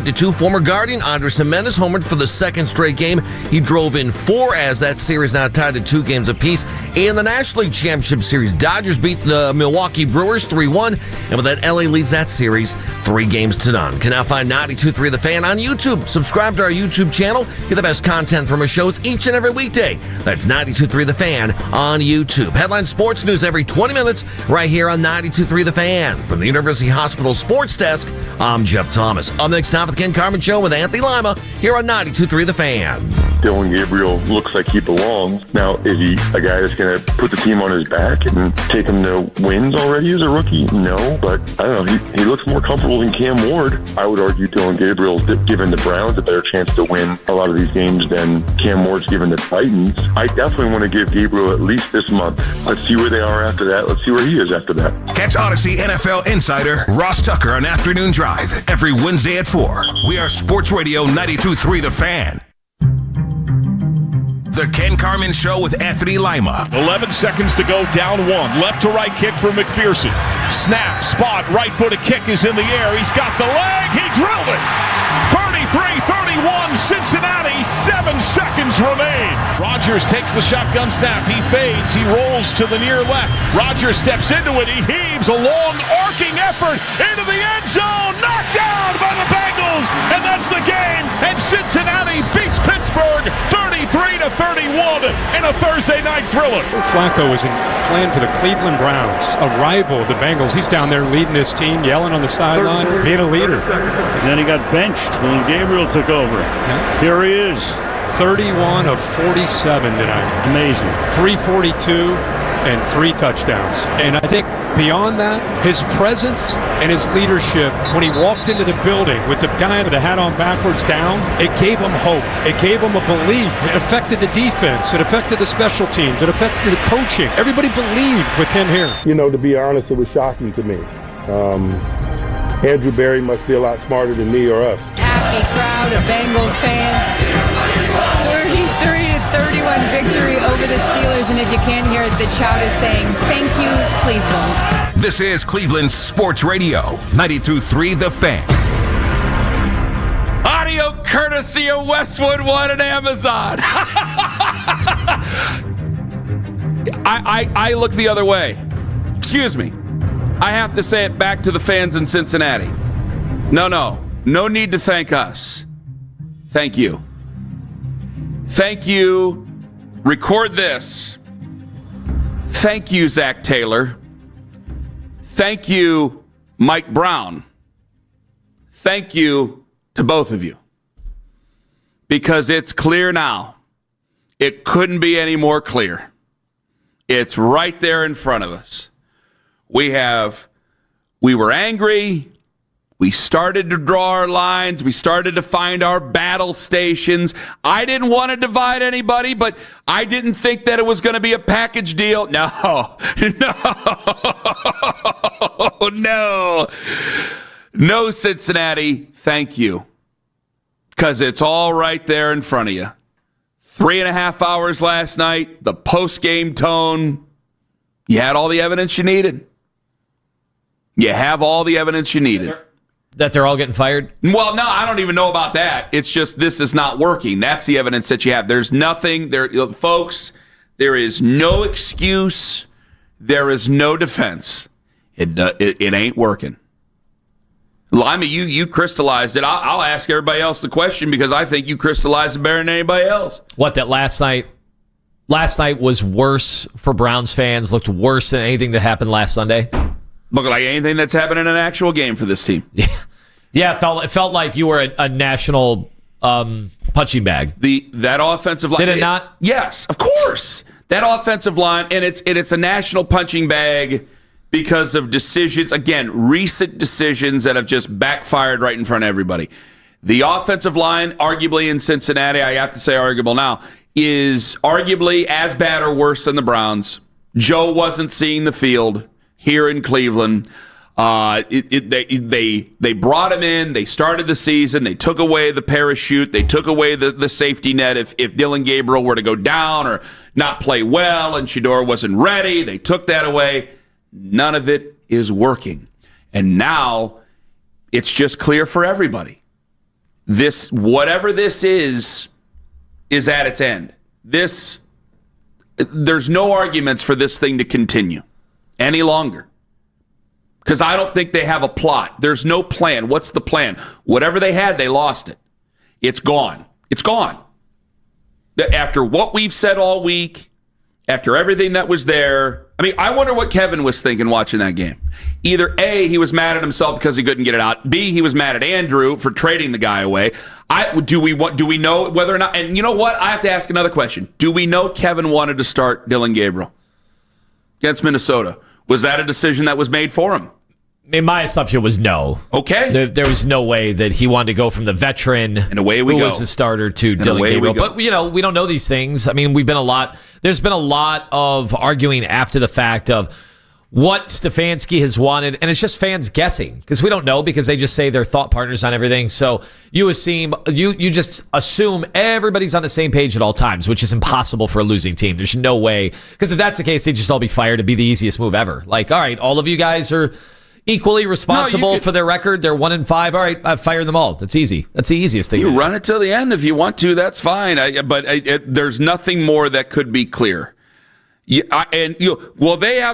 8-2. Former Guardian Andres Gimenez homered for the second straight game. He drove in 4 as that series now tied at 2 games apiece. In the National League Championship Series, Dodgers beat the Milwaukee Brewers 3-1, and with that, LA leads that series 3-0. Can now find 92.3 The Fan on YouTube. Subscribe to our YouTube channel. Get the best content from our shows each and every weekday. That's 92.3 The Fan on YouTube. Headline sports news every 20 minutes right here on 92.3 The Fan. From the University Hospital Sports Desk, I'm Jeff Thomas. Up next, time for the Ken Carman Show with Anthony Lima here on 92.3 The Fan. Dillon Gabriel looks like he belongs. Now, is he a guy that's going to put the team on his back and take him to wins already as a rookie? No, but I don't know. He looks more comfortable than Cam Ward. I would argue Dillon Gabriel's given the Browns a better chance to win a lot of these games than Cam Ward's given the Titans. I definitely want to give Gabriel at least this month. Let's see where they are after that. Let's see where he is after that. Catch Odyssey NFL insider Ross Tucker on Afternoon Drive every Wednesday at 4. We are Sports Radio 92.3 The Fan. The Ken Carman Show with Anthony Lima. 11 seconds to go, down 1. Left to right kick for McPherson. Snap, spot, right-footed kick is in the air. He's got the leg. He drilled it. 33-31, Cincinnati. 7 seconds remain. Rodgers takes the shotgun snap. He fades. He rolls to the near left. Rodgers steps into it. He heaves a long, arcing effort into the end zone. Knocked down by the Bengals. And that's the game. And Cincinnati beats Pittsburgh 33-31 in a Thursday night thriller. Flacco is playing for the Cleveland Browns, a rival of the Bengals. He's down there leading his team, yelling on the sideline, being a leader. Then he got benched when Gabriel took over. Yeah. Here he is. 31 of 47 tonight. Amazing. 342 and 3 touchdowns. And I think beyond that, his presence and his leadership, when he walked into the building with the guy with the hat on backwards down, it gave him hope. It gave him a belief. It affected the defense. It affected the special teams. It affected the coaching. Everybody believed with him here. You know, to be honest, it was shocking to me. Andrew Berry must be a lot smarter than me or us. Happy crowd of Bengals fans. 33-31 victory over the Steelers, and if you can't hear it, the shout is saying, thank you, Cleveland. This is Cleveland Sports Radio, 92.3 The Fan. Audio courtesy of Westwood One and Amazon. I look the other way. Excuse me. I have to say it back to the fans in Cincinnati. No need to thank us. Thank you. Thank you. Record this. Thank you, Zach Taylor. Thank you, Mike Brown. Thank you to both of you. Because it's clear now. It couldn't be any more clear. It's right there in front of us. We were angry. We started to draw our lines. We started to find our battle stations. I didn't want to divide anybody, but I didn't think that it was going to be a package deal. No, Cincinnati, thank you. Because it's all right there in front of you. 3.5 hours last night, the post-game tone. You had all the evidence you needed. You have all the evidence you needed. That they're all getting fired? Well, no, I don't even know about that. It's just this is not working. That's the evidence that you have. There's nothing there, folks. There is no excuse. There is no defense. It ain't working. Lima, you crystallized it. I'll ask everybody else the question because I think you crystallized it better than anybody else. What, that last night was worse for Browns fans, looked worse than anything that happened last Sunday? Look like anything that's happened in an actual game for this team. Yeah, it felt like you were a national punching bag. That offensive line. Did it not? Yes, of course. That offensive line, and it's a national punching bag because of decisions, again, recent decisions that have just backfired right in front of everybody. The offensive line, arguably in Cincinnati, I have to say arguable now, is arguably as bad or worse than the Browns. Joe wasn't seeing the field here in Cleveland. They brought him in. They started the season. They took away the parachute. They took away the safety net if Dillon Gabriel were to go down or not play well and Shedeur wasn't ready. They took that away. None of it is working. And now it's just clear for everybody. this, whatever this is at its end. There's no arguments for this thing to continue any longer. Because I don't think they have a plot. There's no plan. What's the plan? Whatever they had, they lost it. It's gone. It's gone. After what we've said all week, after everything that was there, I mean, I wonder what Kevin was thinking watching that game. Either A, he was mad at himself because he couldn't get it out. B, he was mad at Andrew for trading the guy away. Do we know whether or not? And you know what? I have to ask another question. Do we know Kevin wanted to start Dylan Gabriel against Minnesota? Was that a decision that was made for him? I mean, my assumption was no. Okay. There was no way that he wanted to go from the veteran and away we who go. was the starter to Dylan Gabriel. But, we don't know these things. I mean, there's been a lot of arguing after the fact of what Stefanski has wanted, and it's just fans guessing because we don't know because they just say they're thought partners on everything. So you just assume everybody's on the same page at all times, which is impossible for a losing team. There's no way, because if that's the case, they'd just all be fired. It'd be the easiest move ever. Like, all right, all of you guys are equally responsible for their record. They're 1-5. All right, I fire them all. That's easy. That's the easiest thing. You run it till the end if you want to. That's fine. But there's nothing more that could be clear. They have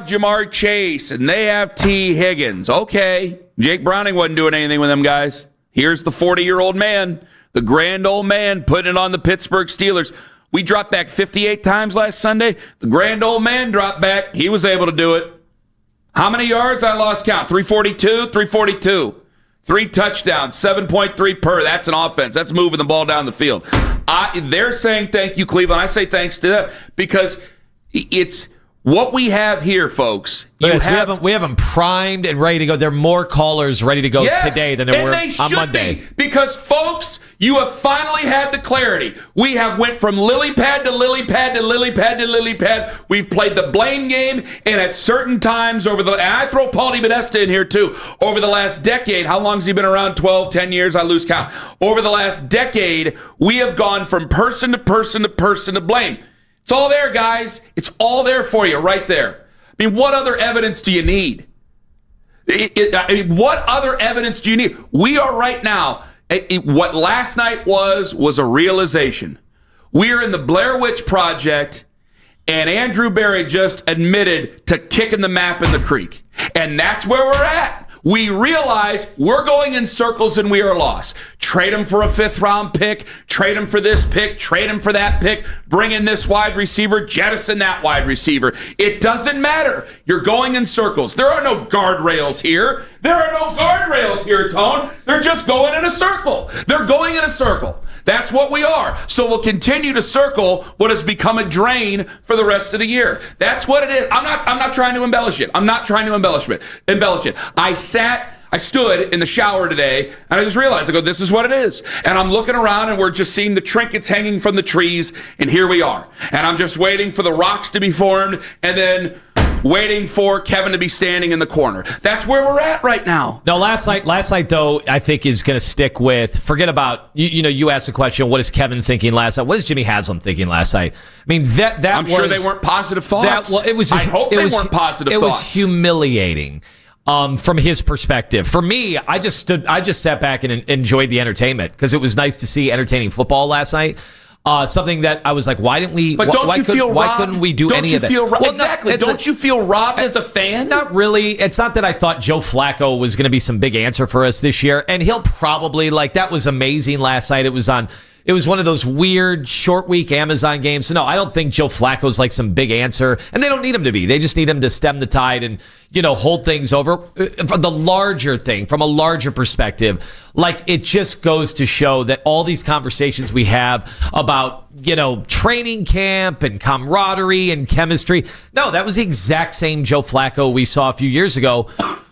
Jamar Chase and they have T. Higgins. Okay, Jake Browning wasn't doing anything with them guys. Here's the 40-year-old man, the grand old man, putting it on the Pittsburgh Steelers. We dropped back 58 times last Sunday. The grand old man dropped back. He was able to do it. How many yards? I lost count. 342? 342. 3 touchdowns, 7.3 per. That's an offense. That's moving the ball down the field. They're saying thank you, Cleveland. I say thanks to them because it's what we have here, folks. We have them primed and ready to go. There are more callers ready to go today than there were on Monday. Because, folks, you have finally had the clarity. We have went from lily pad to lily pad to lily pad to lily pad. We've played the blame game, and at certain times and I throw Paul DiBodesta in here too. Over the last decade, how long has he been around? 12, 10 years? I lose count. Over the last decade, we have gone from person to person to person to blame. It's all there, guys. It's all there for you right there. I mean, what other evidence do you need? What other evidence do you need? We are right now, what last night was a realization. We are in the Blair Witch Project, and Andrew Berry just admitted to kicking the map in the creek. And that's where we're at. We realize we're going in circles and we are lost. Trade him for a 5th-round pick. Trade him for this pick. Trade him for that pick. Bring in this wide receiver. Jettison that wide receiver. It doesn't matter. You're going in circles. There are no guardrails here. There are no guardrails here, Tone. They're just going in a circle. They're going in a circle. That's what we are. So we'll continue to circle what has become a drain for the rest of the year. That's what it is. I'm not trying to embellish it. I'm not trying to embellish it. I stood in the shower today, and I just realized, I go, this is what it is. And I'm looking around, and we're just seeing the trinkets hanging from the trees, and here we are. And I'm just waiting for the rocks to be formed, and then waiting for Kevin to be standing in the corner. That's where we're at right now. No, last night though, I think is going to stick with, forget about, you asked the question, what is Kevin thinking last night? What is Jimmy Haslam thinking last night? I mean, I'm sure they weren't positive thoughts. I hope they weren't positive thoughts. It was humiliating. From his perspective. For me, I just sat back and enjoyed the entertainment because it was nice to see entertaining football last night. Something that I was like, why didn't we? But don't you feel robbed? Why couldn't we do any of that? Well, exactly. Don't you feel robbed as a fan? Not really. It's not that I thought Joe Flacco was going to be some big answer for us this year, and he'll probably that was amazing last night. It was one of those weird short week Amazon games. So no, I don't think Joe Flacco's like some big answer, and they don't need him to be. They just need him to stem the tide and hold things over. The larger thing, from a larger perspective, it just goes to show that all these conversations we have about training camp and camaraderie and chemistry. No, that was the exact same Joe Flacco we saw a few years ago.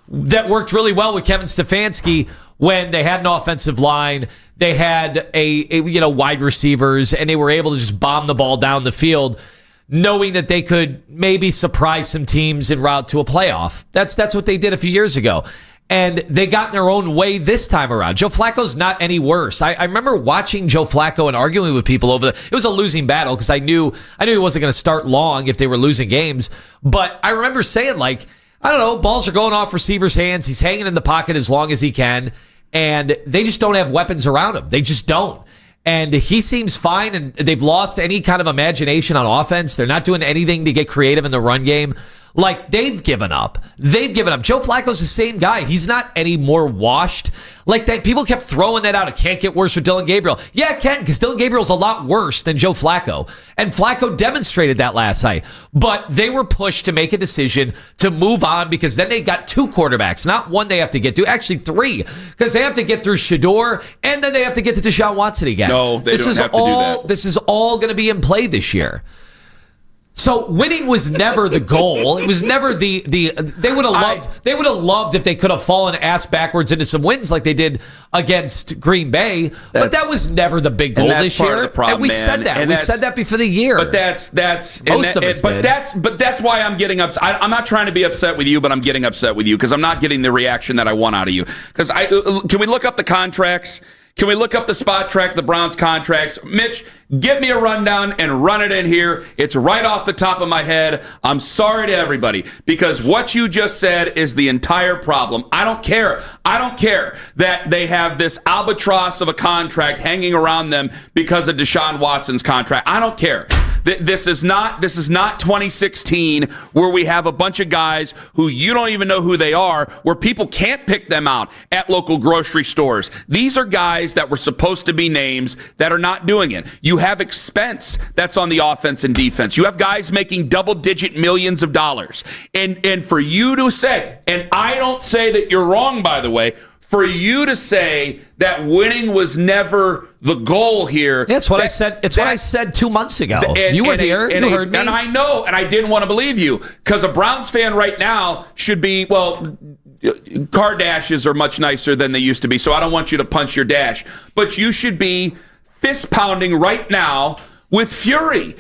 That worked really well with Kevin Stefanski when they had an offensive line. They had a wide receivers, and they were able to just bomb the ball down the field, knowing that they could maybe surprise some teams en route to a playoff. That's what they did a few years ago. And they got in their own way this time around. Joe Flacco's not any worse. I remember watching Joe Flacco and arguing with people it was a losing battle because I knew he wasn't going to start long if they were losing games. But I remember saying, I don't know, balls are going off receivers' hands. He's hanging in the pocket as long as he can. and they just don't have weapons around him. They just don't. And he seems fine, and they've lost any kind of imagination on offense. They're not doing anything to get creative in the run game. Like, they've given up. They've given up. Joe Flacco's the same guy. He's not any more washed. Like, that, people kept throwing that out. It can't get worse with Dylan Gabriel. Yeah, it can, because Dylan Gabriel's a lot worse than Joe Flacco. And Flacco demonstrated that last night. But they were pushed to make a decision to move on, because then they got 2 quarterbacks. Not one they have to get to, actually 3. Because they have to get through Shador, and then they have to get to Deshaun Watson again. No, they don't have to do that. This is all going to be in play this year. So winning was never the goal. It was never the they would have loved if they could have fallen ass backwards into some wins like they did against Green Bay. But that was never the big goal this year. And we said that. We said that before the year. But that's why I'm getting upset. I'm not trying to be upset with you, but I'm getting upset with you because I'm not getting the reaction that I want out of you. Because can we look up the contracts? Can we look up the spot track, the Browns contracts? Mitch, give me a rundown and run it in here. It's right off the top of my head. I'm sorry to everybody because what you just said is the entire problem. I don't care. I don't care that they have this albatross of a contract hanging around them because of Deshaun Watson's contract. I don't care. This is not 2016 where we have a bunch of guys who you don't even know who they are, where people can't pick them out at local grocery stores. These are guys that were supposed to be names that are not doing it. You have expense that's on the offense and defense. You have guys making double-digit millions of dollars. And for you to say, and I don't say that you're wrong, by the way, for you to say that winning was never the goal here. That's what I said. It's what I said 2 months ago. You were here. You heard me. And I know, and I didn't want to believe you because a Browns fan right now should be, well, car dashes are much nicer than they used to be, so I don't want you to punch your dash. But you should be fist pounding right now with fury.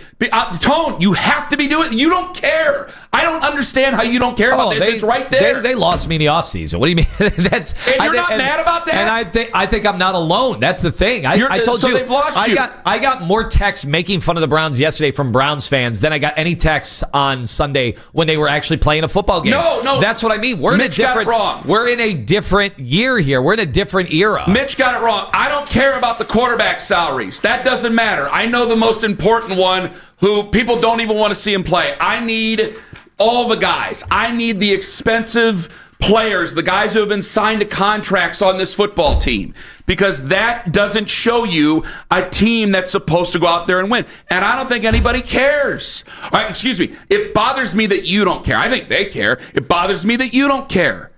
Tone, you have to be doing it. You don't care. I don't understand how you don't care about this. It's right there. They lost me in the offseason. What do you mean? You're not mad about that? And I think I'm not alone. That's the thing. I told you. They've lost you. I got more texts making fun of the Browns yesterday from Browns fans than I got any texts on Sunday when they were actually playing a football game. No. That's what I mean. We're Mitch got it wrong. We're in a different year here. We're in a different era. Mitch got it wrong. I don't care about the quarterback salaries. That doesn't matter. I know the most important one who people don't even want to see him play. I need all the guys. I need the expensive players, the guys who have been signed to contracts on this football team, because that doesn't show you a team that's supposed to go out there and win. And I don't think anybody cares. All right, excuse me. It bothers me that you don't care. I think they care. It bothers me that you don't care.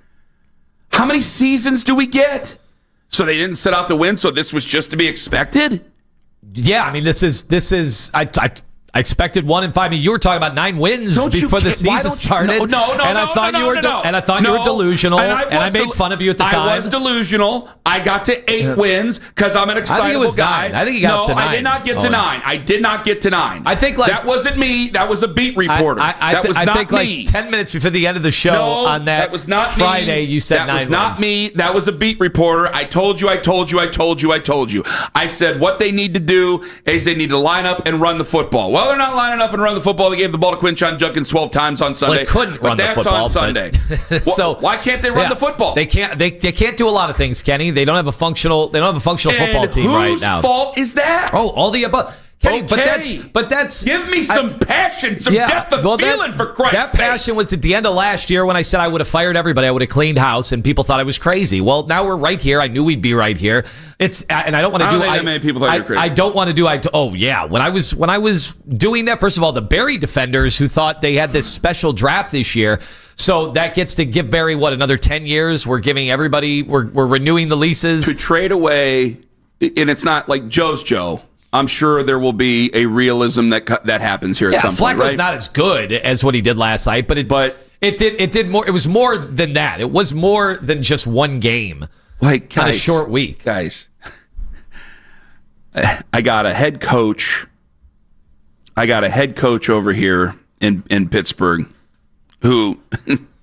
How many seasons do we get? So they didn't set out to win, so this was just to be expected? Yeah, I mean, this is. I expected 1 and 5. I mean, you were talking about 9 wins before the season started. And I thought you were delusional, and I made fun of you at the time. I was delusional. I got to 8 wins because I'm an excitable guy. 9. I think you got to 9. I did not get to 9. I did not get to 9. I think that wasn't me. That was a beat reporter. That was not me. Like 10 minutes before the end of the show on that was not Friday, you said 9 That was not me. That was a beat reporter. I told you. I said what they need to do is they need to line up and run the football. Well, they're not lining up and run the football. They gave the ball to Quinshon Judkins 12 times on Sunday. Well, they couldn't run the football. That's on Sunday. So why can't they run the football? They can't. They can't do a lot of things, Kenny. They don't have a functional. They don't have a functional football team right now. Whose fault is that? Oh, all the above. Kenny, okay. but that's give me some passion, some depth of feeling, for Christ's sake. That passion was at the end of last year when I said I would have fired everybody. I would have cleaned house, and people thought I was crazy. Well, now we're right here. I knew we'd be right here. And I don't want to do. I don't think that many people thought you were crazy. I don't want to do. Oh yeah, when I was doing that. First of all, the Barry defenders who thought they had this special draft this year. So that gets to give Barry another 10 years. We're giving everybody. We're renewing the leases to trade away, and it's not like Joe's Joe. I'm sure there will be a realism that happens here at some point. Flacco's not as good as what he did last night, but it did more. It was more than that. It was more than just one game, like on a short week. Guys, I got a head coach. Over here in Pittsburgh who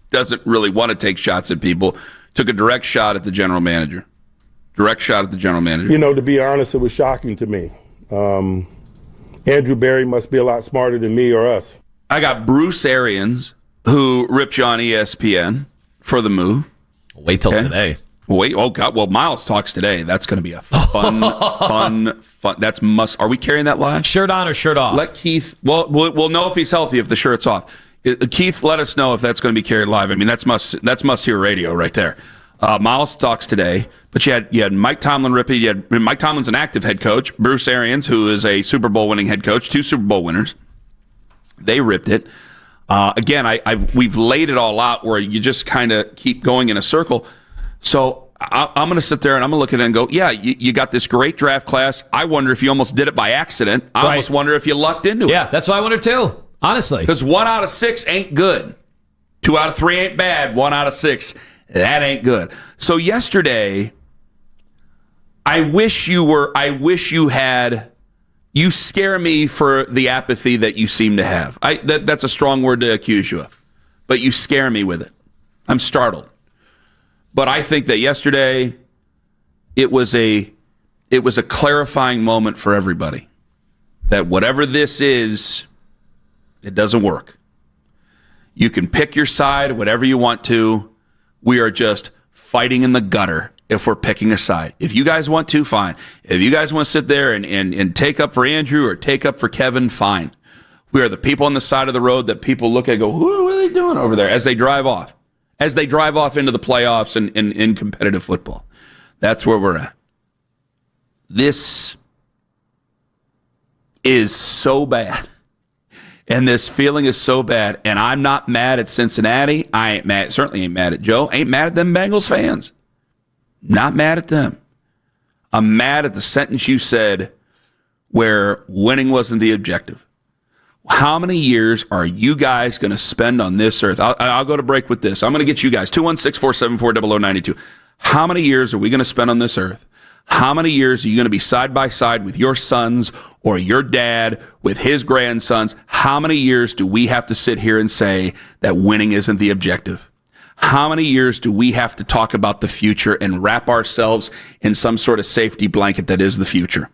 doesn't really want to take shots at people. Took a direct shot at the general manager. You know, to be honest, it was shocking to me. Andrew Barry must be a lot smarter than me or us. I got Bruce Arians, who ripped you on ESPN for the move. Wait till today. Wait, oh God! Well, Miles talks today. That's going to be a fun. That's must. Are we carrying that live? Shirt on or shirt off? Let Keith. Well, we'll know if he's healthy if the shirt's off. Keith, let us know if that's going to be carried live. I mean, that's must hear radio right there. Miles talks today, but you had Mike Tomlin rip it. Mike Tomlin's an active head coach. Bruce Arians, who is a Super Bowl winning head coach, 2 Super Bowl winners. They ripped it. Again, we've laid it all out where you just kind of keep going in a circle. So I'm going to sit there and I'm going to look at it and go, yeah, you got this great draft class. I wonder if you almost did it by accident. I almost wonder if you lucked into it. Yeah, that's what I wonder too, honestly. Because 1 out of 6 ain't good. 2 out of 3 ain't bad. 1 out of 6, that ain't good. So yesterday, you scare me for the apathy that you seem to have. That's a strong word to accuse you of. But you scare me with it. I'm startled. But I think that yesterday it was a clarifying moment for everybody. That whatever this is, it doesn't work. You can pick your side, whatever you want to. We are just fighting in the gutter if we're picking a side. If you guys want to, fine. If you guys want to sit there and take up for Andrew or take up for Kevin, fine. We are the people on the side of the road that people look at and go, what are they doing over there as they drive off? As they drive off into the playoffs and in competitive football. That's where we're at. This is so bad. And this feeling is so bad. And I'm not mad at Cincinnati. I ain't mad. Certainly ain't mad at Joe. Ain't mad at them Bengals fans. Not mad at them. I'm mad at the sentence you said where winning wasn't the objective. How many years are you guys going to spend on this earth? I'll go to break with this. I'm going to get you guys. 216-474-0092. How many years are we going to spend on this earth? How many years are you going to be side by side with your sons or your dad with his grandsons? How many years do we have to sit here and say that winning isn't the objective? How many years do we have to talk about the future and wrap ourselves in some sort of safety blanket that is the future?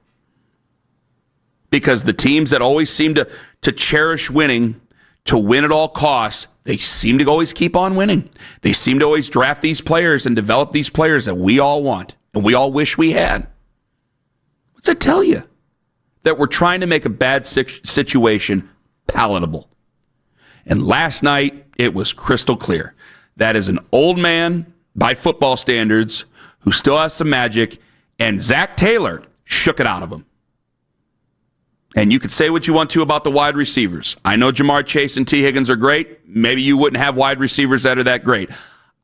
Because the teams that always seem to cherish winning, to win at all costs, they seem to always keep on winning. They seem to always draft these players and develop these players that we all want and we all wish we had. What's that tell you? That we're trying to make a bad situation palatable. And last night, it was crystal clear. That is an old man, by football standards, who still has some magic, and Zach Taylor shook it out of him. And you could say what you want to about the wide receivers. I know Jamar Chase and T. Higgins are great. Maybe you wouldn't have wide receivers that are that great.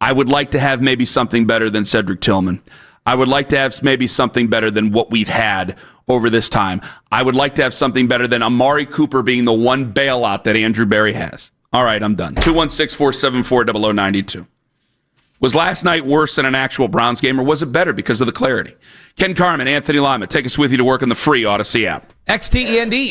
I would like to have maybe something better than Cedric Tillman. I would like to have maybe something better than what we've had over this time. I would like to have something better than Amari Cooper being the one bailout that Andrew Berry has. All right, I'm done. 216-474-0092. Was last night worse than an actual Browns game, or was it better because of the clarity? Ken Carman, Anthony Lima, take us with you to work on the free Odyssey app. XTEND.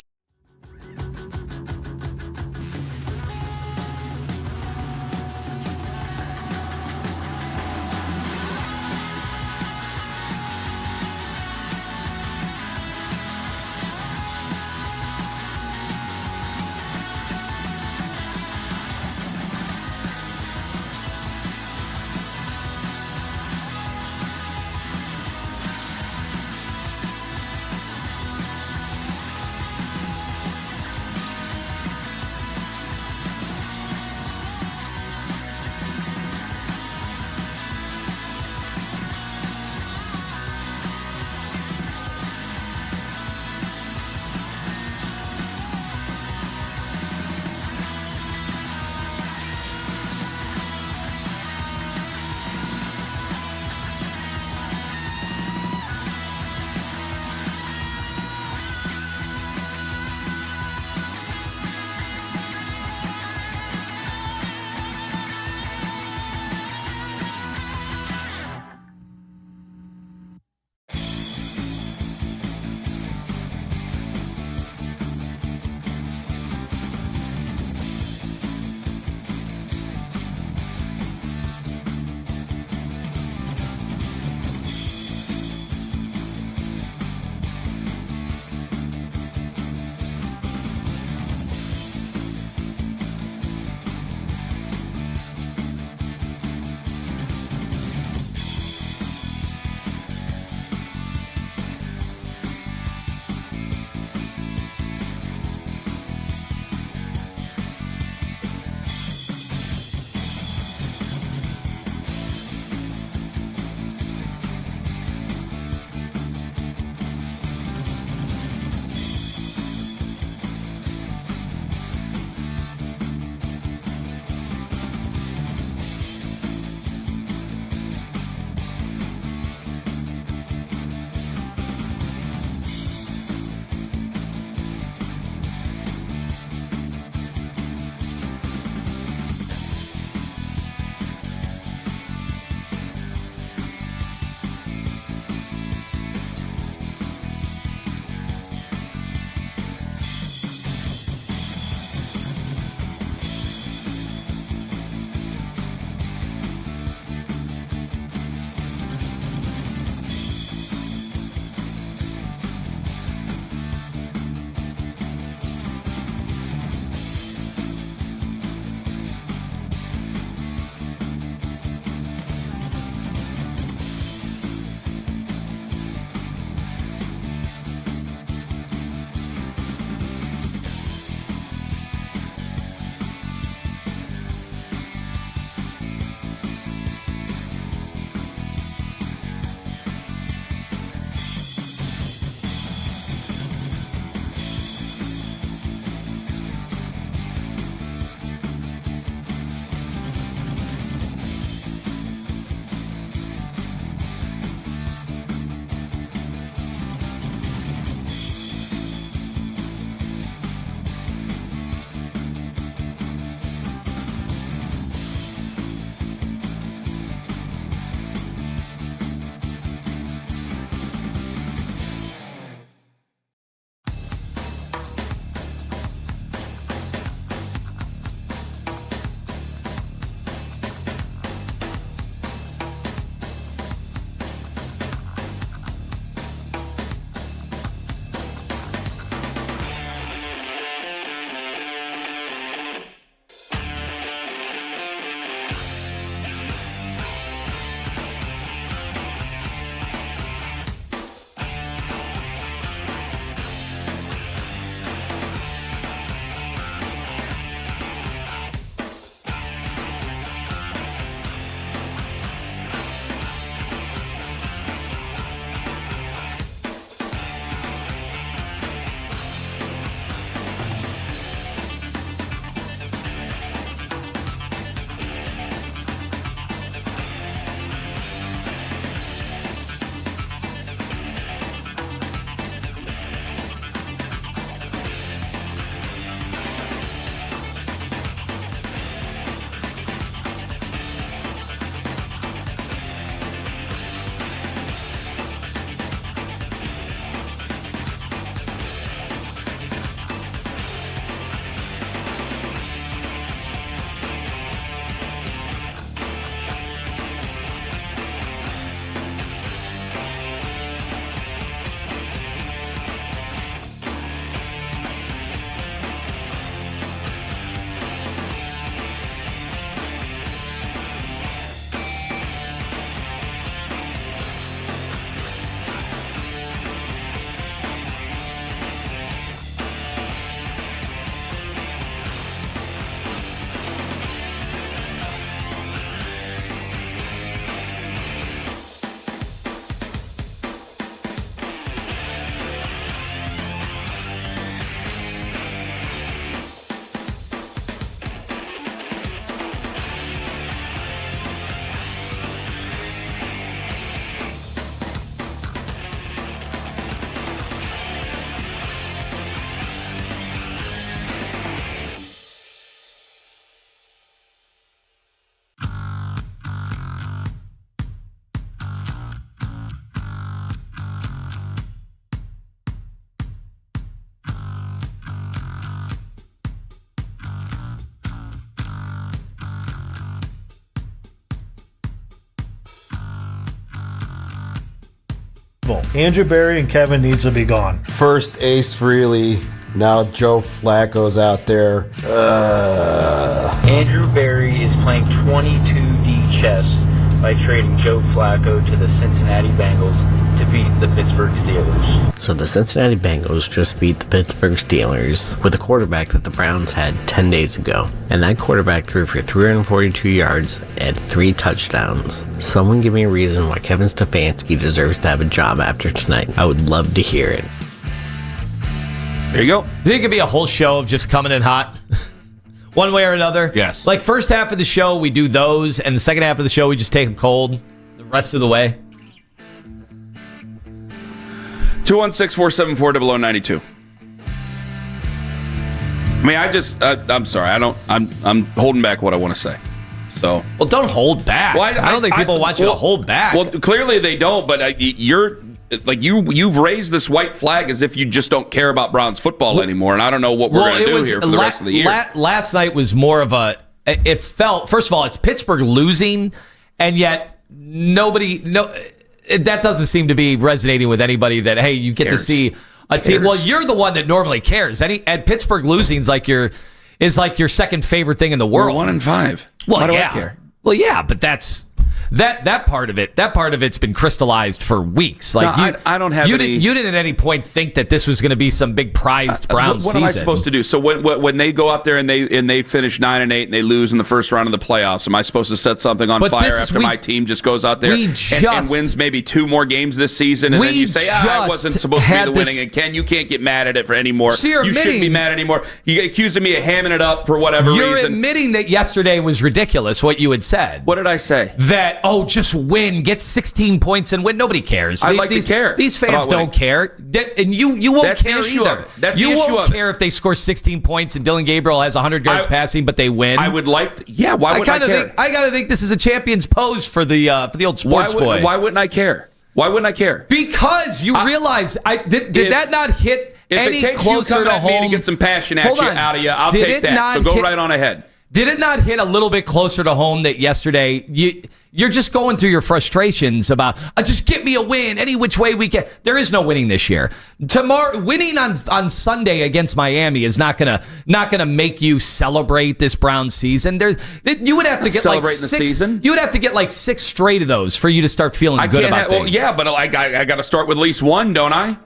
simple. Andrew Berry and Kevin needs to be gone. First Ace Frehley. Now Joe Flacco's out there. Andrew Berry is playing 22D chess by trading Joe Flacco to the Cincinnati Bengals to beat the Pittsburgh Steelers. So the Cincinnati Bengals just beat the Pittsburgh Steelers with a quarterback that the Browns had 10 days ago. And that quarterback threw for 342 yards and 3 touchdowns. Someone give me a reason why Kevin Stefanski deserves to have a job after tonight. I would love to hear it. There you go. You think it could be a whole show of just coming in hot? One way or another? Yes. Like first half of the show, we do those, and the second half of the show, we just take them cold the rest of the way. 216-474-0092. I mean, I'm sorry. I'm holding back what I want to say. So. Well, don't hold back. Well, I don't think people want you to hold back. Well, clearly they don't, but you've raised this white flag as if you just don't care about Browns football anymore, and I don't know what we're going to do here for the rest of the year. Last night was more of it felt, first of all, it's Pittsburgh losing, and yet that doesn't seem to be resonating with anybody that, hey, you get to see a team. Well, you're the one that normally cares. And Pittsburgh losing is like your second favorite thing in the world. We're 1-5. Well, why do I care? Well, yeah, but that's that part of it. That part of it's been crystallized for weeks. Like no, I don't have. You didn't at any point think that this was going to be some big prized Browns season. What am I supposed to do? So when they go out there and they finish 9-8 and they lose in the first round of the playoffs, am I supposed to set something on fire after my team just goes out there and wins maybe 2 more games this season, and then you say, I wasn't supposed to be the winning? And Ken, you can't get mad at it for anymore. So you shouldn't be mad anymore. You accusing me of hamming it up for whatever reason. You're admitting that yesterday was ridiculous. What you had said. What did I say? That just win, get 16 points and win. Nobody cares. I to care. These fans don't care, and you won't That's care the issue either. Of it. That's you the issue won't of care if they score 16 points and Dylan Gabriel has 100 yards passing, but they win. I would like to. Yeah, why would I care? I gotta think this is a champion's pose for the old sports boy. Why wouldn't I care? Why wouldn't I care? Because you realize did that not hit any closer to home? If it takes you coming at me to get some passion out of you, I'll take that. So go right on ahead. Did it not hit a little bit closer to home that yesterday you're just going through your frustrations about just get me a win any which way we can? There is no winning this year. Tomorrow, winning on Sunday against Miami is not gonna make you celebrate this Browns season. You would have to get like 6. The season? You would have to get like 6 straight of those for you to start feeling good about things. Well, yeah, but I got to start with at least 1, don't I?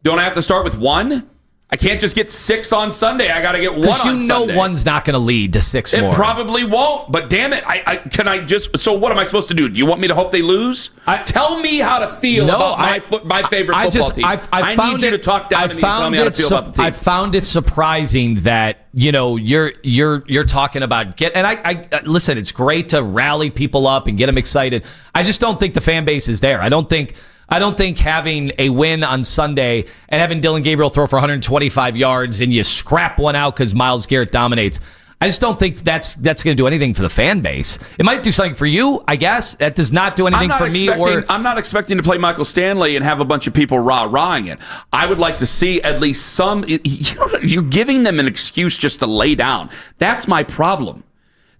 Don't I have to start with 1? I can't just get 6 on Sunday. I got to get 1 on Sunday. Because you know one's not going to lead to 6 more. It probably won't, but damn it. So what am I supposed to do? Do you want me to hope they lose? Tell me how to feel about my favorite football team. I need you to talk down to me and tell me how to feel about the team. I found it surprising that, you're talking about I listen, it's great to rally people up and get them excited. I just don't think the fan base is there. I don't think having a win on Sunday and having Dylan Gabriel throw for 125 yards and you scrap one out because Myles Garrett dominates, I just don't think that's going to do anything for the fan base. It might do something for you, I guess. That does not do anything for me. I'm not expecting to play Michael Stanley and have a bunch of people rah-rahing it. I would like to see at least some. You're giving them an excuse just to lay down. That's my problem.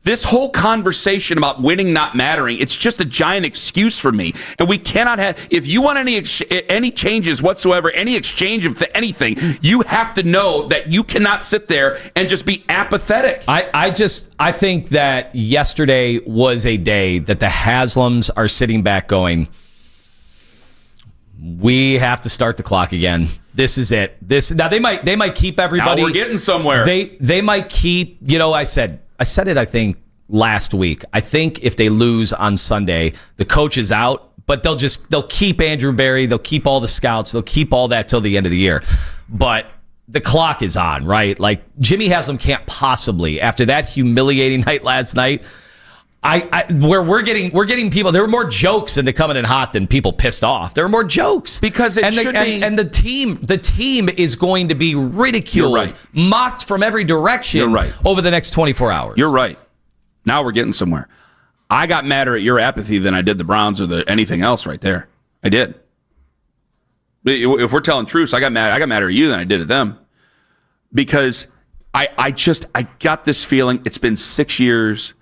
This whole conversation about winning not mattering, it's just a giant excuse for me. And we cannot have, if you want any changes whatsoever, any exchange of anything, you have to know that you cannot sit there and just be apathetic. I think that yesterday was a day that the Haslams are sitting back going, we have to start the clock again. This is it. Now they might keep everybody. Now we're getting somewhere. They might keep, I said it, I think, last week. I think if they lose on Sunday, the coach is out, but they'll keep Andrew Berry, they'll keep all the scouts, they'll keep all that till the end of the year. But the clock is on, right? Like Jimmy Haslam can't possibly, after that humiliating night last night, we're getting people. There were more jokes into coming in hot than people pissed off. There were more jokes because the team is going to be ridiculed, mocked from every direction over the next 24 hours. You're right. Now we're getting somewhere. I got madder at your apathy than I did the Browns or anything else right there. I did. If we're telling truths, I got madder at you than I did at them because I got this feeling. It's been 6 years.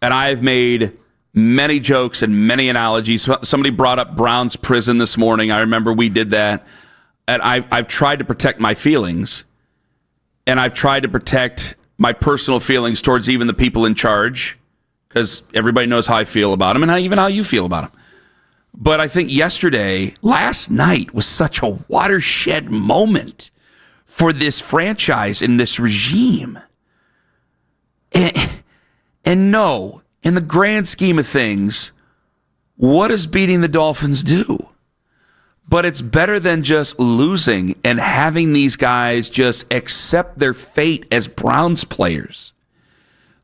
And I've made many jokes and many analogies. Somebody brought up Brown's prison this morning. I remember we did that. And I've tried to protect my feelings, and I've tried to protect my personal feelings towards even the people in charge, because everybody knows how I feel about them and how you feel about them. But I think last night was such a watershed moment for this franchise and this regime. And no, in the grand scheme of things, what does beating the Dolphins do? But it's better than just losing and having these guys just accept their fate as Browns players.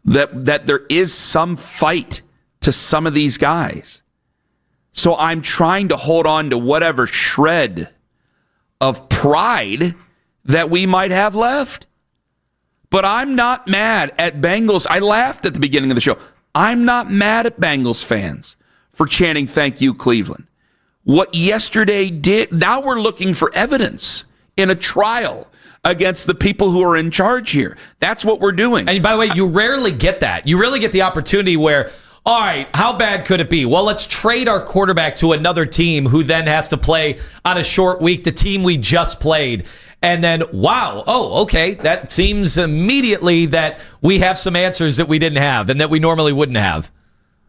That there is some fight to some of these guys. So I'm trying to hold on to whatever shred of pride that we might have left. But I'm not mad at Bengals. I laughed at the beginning of the show. I'm not mad at Bengals fans for chanting, "Thank you, Cleveland." What yesterday did, now we're looking for evidence in a trial against the people who are in charge here. That's what we're doing. And by the way, you rarely get that. You rarely get the opportunity where, all right, how bad could it be? Well, let's trade our quarterback to another team who then has to play on a short week, the team we just played. And then, wow, okay, that seems immediately that we have some answers that we didn't have and that we normally wouldn't have.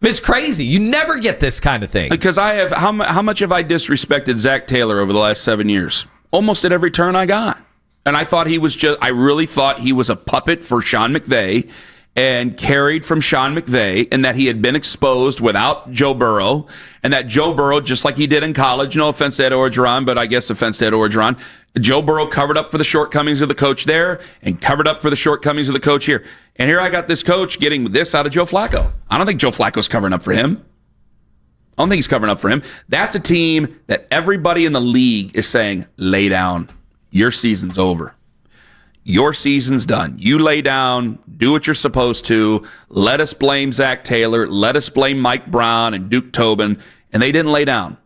It's crazy. You never get this kind of thing. Because how much have I disrespected Zach Taylor over the last 7 years? Almost at every turn I got. And I really thought he was a puppet for Sean McVay and carried from Sean McVay, and that he had been exposed without Joe Burrow, and that Joe Burrow, just like he did in college, no offense to Ed Orgeron, but I guess offense to Ed Orgeron, Joe Burrow covered up for the shortcomings of the coach there and covered up for the shortcomings of the coach here. And here I got this coach getting this out of Joe Flacco. I don't think Joe Flacco's covering up for him. I don't think he's covering up for him. That's a team that everybody in the league is saying, lay down. Your season's over. Your season's done. You lay down, do what you're supposed to. Let us blame Zach Taylor. Let us blame Mike Brown and Duke Tobin. And they didn't lay down.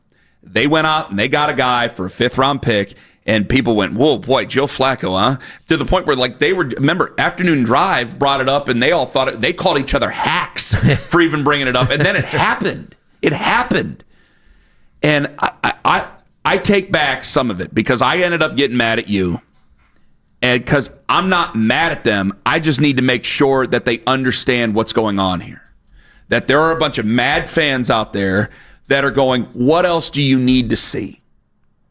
They went out and they got a guy for a 5th-round pick, and people went, whoa, boy, Joe Flacco, huh? To the point where, like, remember, Afternoon Drive brought it up, and they all thought they called each other hacks for even bringing it up. And then it happened. It happened. And I take back some of it because I ended up getting mad at you. And because I'm not mad at them, I just need to make sure that they understand what's going on here. That there are a bunch of mad fans out there that are going, what else do you need to see?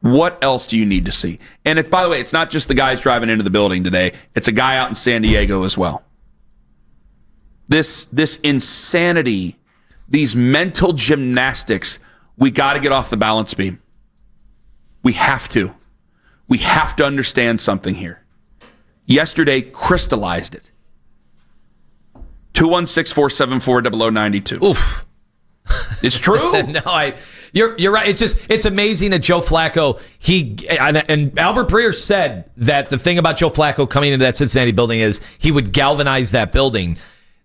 What else do you need to see? And by the way, it's not just the guys driving into the building today. It's a guy out in San Diego as well. This insanity, these mental gymnastics, we got to get off the balance beam. We have to. We have to understand something here. Yesterday crystallized it. 216-474-0092. Oof. It's true. No, you're right. It's amazing that Joe Flacco, and Albert Breer said that the thing about Joe Flacco coming into that Cincinnati building is he would galvanize that building.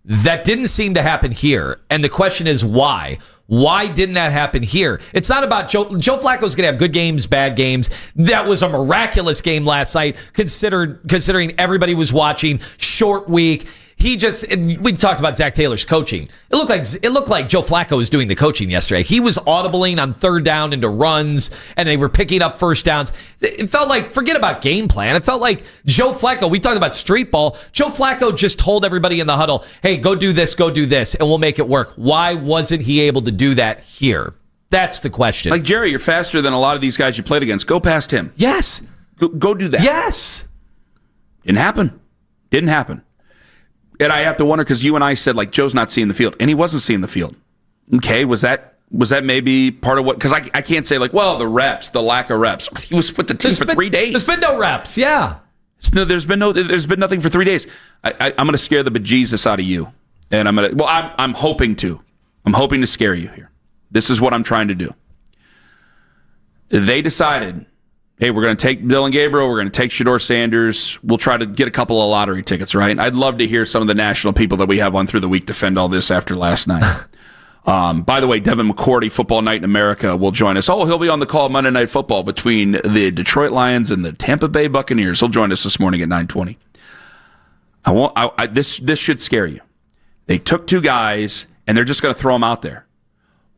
That didn't seem to happen here. And the question is why? Why didn't that happen here? It's not about Joe Flacco's going to have good games, bad games. That was a miraculous game last night, considering everybody was watching. Short week. We talked about Zach Taylor's coaching. It looked like Joe Flacco was doing the coaching yesterday. He was audibling on 3rd down into runs, and they were picking up 1st downs. It felt like, forget about game plan. It felt like Joe Flacco, we talked about street ball. Joe Flacco just told everybody in the huddle, hey, go do this, and we'll make it work. Why wasn't he able to do that here? That's the question. Like, Jerry, you're faster than a lot of these guys you played against. Go past him. Yes. Go do that. Yes. Didn't happen. And I have to wonder, because you and I said, like, Joe's not seeing the field, and he wasn't seeing the field. Okay, was that maybe part of what? Because I can't say, like, well, the lack of reps. He was with the team for 3 days. There's been no reps, yeah. No, there's been nothing for 3 days. I'm going to scare the bejesus out of you, and I'm hoping to. I'm hoping to scare you here. This is what I'm trying to do. They decided, hey, we're going to take Dylan Gabriel, we're going to take Shedeur Sanders, we'll try to get a couple of lottery tickets, right? I'd love to hear some of the national people that we have on through the week defend all this after last night. By the way, Devin McCourty, Football Night in America, will join us. He'll be on the call Monday Night Football between the Detroit Lions and the Tampa Bay Buccaneers. He'll join us this morning at 9:20. This should scare you. They took 2 guys, and they're just going to throw them out there.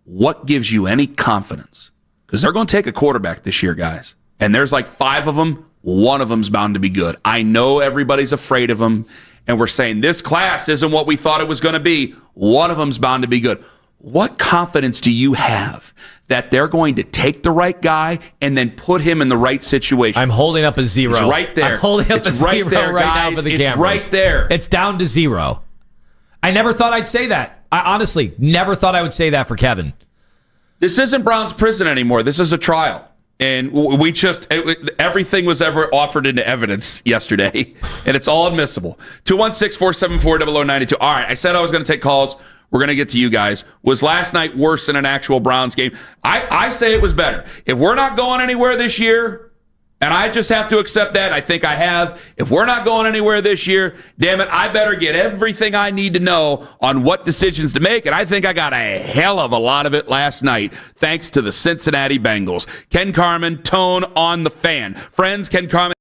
what gives you any confidence? Because they're going to take a quarterback this year, guys. And there's like 5 of them. One of them's bound to be good. I know everybody's afraid of them. And we're saying this class isn't what we thought it was going to be. One of them's bound to be good. What confidence do you have that they're going to take the right guy and then put him in the right situation? I'm holding up a 0. It's right there. I'm holding up a 0 there, right guys. now for the It's cameras. right there. It's down to 0. I never thought I'd say that. I honestly never thought I would say that for Kevin. This isn't Brown's prison anymore. This is a trial. And we just, everything was ever offered into evidence yesterday, and it's all admissible. 216-474-0092. All right, I said I was going to take calls. We're going to get to you guys. Was last night worse than an actual Browns game? I say it was better. If we're not going anywhere this year, and I just have to accept that, I think I have. If we're not going anywhere this year, damn it, I better get everything I need to know on what decisions to make. And I think I got a hell of a lot of it last night, thanks to the Cincinnati Bengals. Ken Carman, Tone on the Fan. Friends, Ken Carman.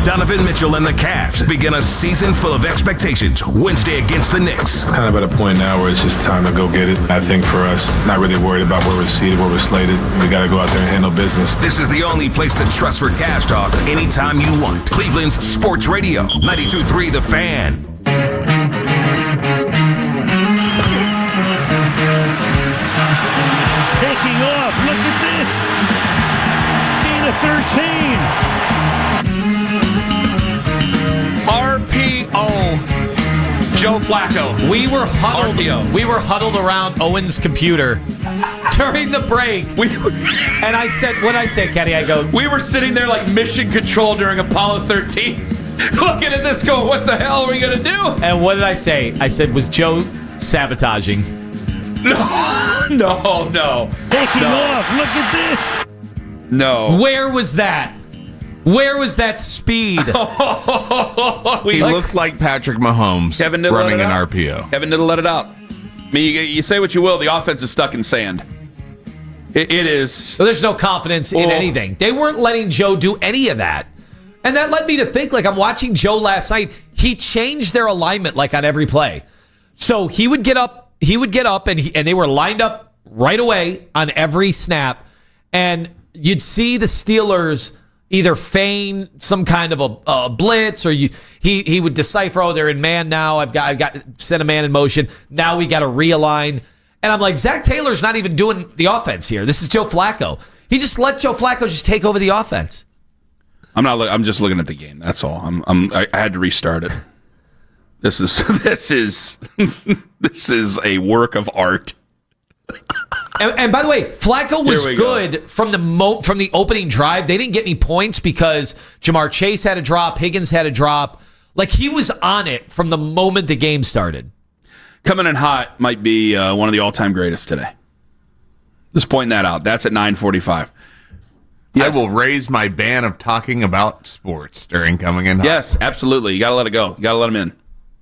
Donovan Mitchell and the Cavs begin a season full of expectations Wednesday against the Knicks. It's kind of at a point now where it's just time to go get it. I think for us, not really worried about where we're seated, where we're slated. We got to go out there and handle business. This is the only place to trust for Cavs talk anytime you want. Cleveland's Sports Radio, 92.3 The Fan. Taking off. Look at this. Gain of 13. RPO. Joe Flacco. We were huddled around Owen's computer during the break. And I said, what did I say, Kenny? I go, we were sitting there like mission control during Apollo 13. Looking at this going, what the hell are we going to do? And what did I say? I said, was Joe sabotaging? No. Taking off. Look at this. No. Where was that? Where was that speed? He looked like Patrick Mahomes running an RPO. Kevin Niddle let it out. I mean, you say what you will, the offense is stuck in sand. It is. Well, there's no confidence in anything. They weren't letting Joe do any of that. And that led me to think, like, I'm watching Joe last night. He changed their alignment, like, on every play. So he would get up, and they were lined up right away on every snap. And you'd see the Steelers either feign some kind of a blitz, or he would decipher, oh, they're in man now. I've got set a man in motion. Now we got to realign. And I'm like, Zach Taylor's not even doing the offense here. This is Joe Flacco. He just let Joe Flacco just take over the offense. I'm just looking at the game. That's all. I had to restart it. This is a work of art. And by the way, Flacco was good from the opening drive. They didn't get any points because Jamar Chase had a drop, Higgins had a drop. Like, he was on it from the moment the game started. Coming in hot might be one of the all-time greatest today. Just pointing that out. That's at 9:45. I will raise my ban of talking about sports during coming in hot. Yes, absolutely. You got to let it go. You got to let them in.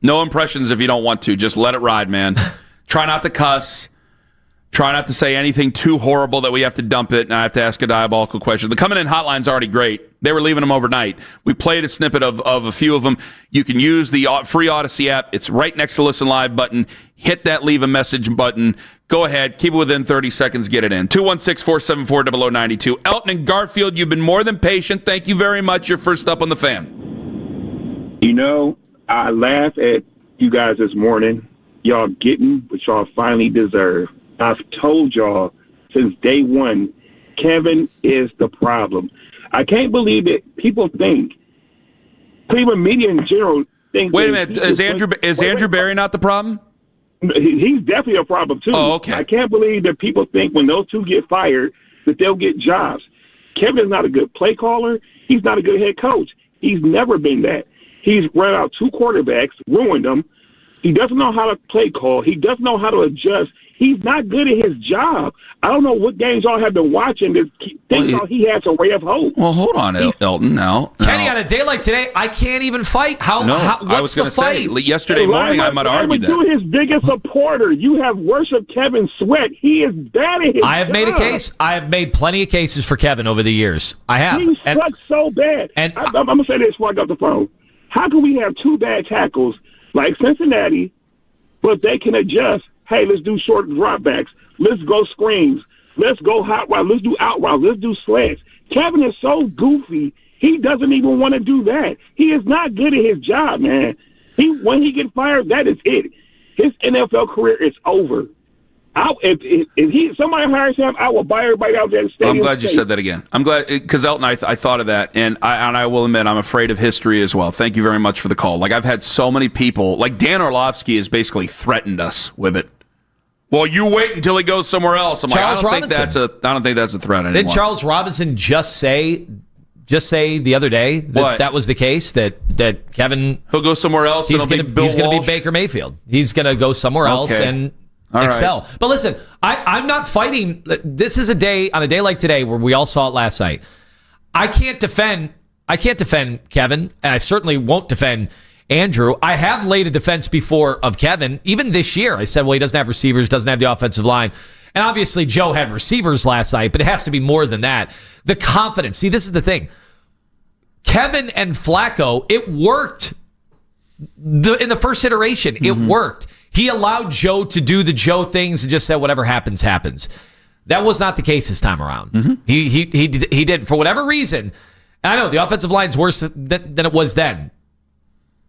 No impressions if you don't want to. Just let it ride, man. Try not to cuss. Try not to say anything too horrible that we have to dump it and I have to ask a diabolical question. The coming in hotline's already great. They were leaving them overnight. We played a snippet of a few of them. You can use the free Odyssey app. It's right next to Listen Live button. Hit that leave a message button. Go ahead. Keep it within 30 seconds. Get it in. 216-474-0092. Elton and Garfield, you've been more than patient. Thank you very much. You're first up on the Fan. You know, I laughed at you guys this morning. Y'all getting what y'all finally deserve. I've told y'all since day one, Kevin is the problem. I can't believe that people think, Cleveland media in general thinks. Wait a minute, is Andrew Berry not the problem? He's definitely a problem too. Oh, okay. I can't believe that people think when those two get fired that they'll get jobs. Kevin is not a good play caller. He's not a good head coach. He's never been that. He's run out two quarterbacks, ruined them. He doesn't know how to play call. He doesn't know how to adjust. He's not good at his job. I don't know what games y'all have been watching that think he has a ray of hope. Well, hold on, Elton. Now, Kenny, on a day like today, I can't even fight. What's the fight? Yesterday morning, I might have argued that. You're his biggest supporter. You have worshipped Kevin Sweat. He is bad at his I have made a case. I have made plenty of cases for Kevin over the years. I have. He sucks so bad. And I'm going to say this before I got the phone. How can we have two bad tackles like Cincinnati, but they can adjust? Hey, let's do short dropbacks. Let's go screens. Let's go hot route. Let's do out route. Let's do slants. Kevin is so goofy. He doesn't even want to do that. He is not good at his job, man. When he gets fired, that is it. His NFL career is over. If somebody hires him, I will buy everybody out there in the stadium. I'm glad you said that again. I'm glad because Elton, I thought of that, and I will admit I'm afraid of history as well. Thank you very much for the call. Like, I've had so many people, like Dan Orlovsky has basically threatened us with it. Well, you wait until he goes somewhere else. I'm Charles like, I don't think that's a threat anymore. Did Charles Robinson just say the other day that was the case, that Kevin he'll go somewhere else? He's going to be Baker Mayfield. He's going to go somewhere else and excel. Right. But listen, I'm not fighting. This is a day like today where we all saw it last night. I can't defend Kevin, and I certainly won't defend Andrew. I have laid a defense before of Kevin, even this year. I said, well, he doesn't have receivers, doesn't have the offensive line. And obviously Joe had receivers last night, but it has to be more than that. The confidence. See, this is the thing. Kevin and Flacco, it worked. In the first iteration, it worked. He allowed Joe to do the Joe things and just said whatever happens, happens. That was not the case this time around. He did, for whatever reason. And I know the offensive line's worse than it was then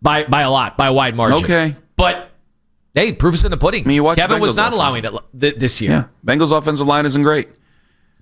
by a lot, by a wide margin. Okay. But, hey, proof is in the pudding. I mean, you watch Kevin Bengals was not offense. allowing it this year. Yeah, Bengals offensive line isn't great.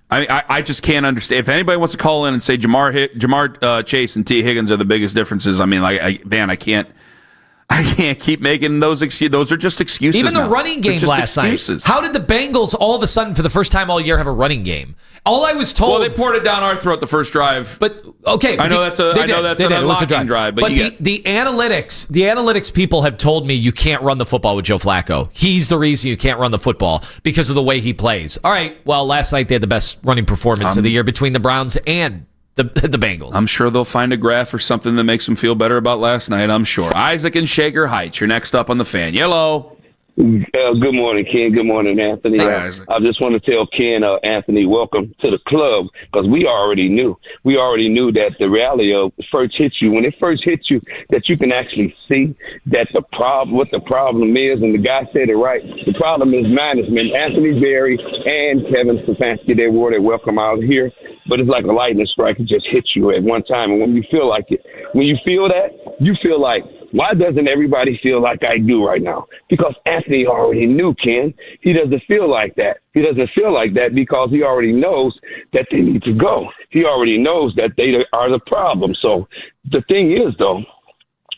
I mean, I just can't understand. If anybody wants to call in and say Jamar Chase and T. Higgins are the biggest differences, I mean, I can't keep making those excuses. Those are just excuses. Even the now. running game last night. How did the Bengals all of a sudden, for the first time all year, have a running game? All I was told. Well, they poured it down our throat the first drive. But okay, I know that's an unlocking drive. But the analytics people have told me you can't run the football with Joe Flacco. He's the reason you can't run the football because of the way he plays. All right. Well, last night they had the best running performance of the year between the Browns and the Bengals. I'm sure they'll find a graph or something that makes them feel better about last night, I'm sure. Isaac and Shaker Heights, you're next up on the Fan. Yellow. Good morning, Ken. Good morning, Anthony. Hi, I just want to tell Ken, Anthony, welcome to the club, because we already knew. We already knew that the reality of first hits you, when it first hits you, that you can actually see that what the problem is, and the guy said it right. The problem is management. Anthony Berry and Kevin Stefanski, they wore their welcome out here, but it's like a lightning strike. It just hits you at one time, and when you feel like it, when you feel that, you feel like, why doesn't everybody feel like I do right now? Because Anthony already knew, Ken. He doesn't feel like that. He doesn't feel like that because he already knows that they need to go. He already knows that they are the problem. So the thing is, though,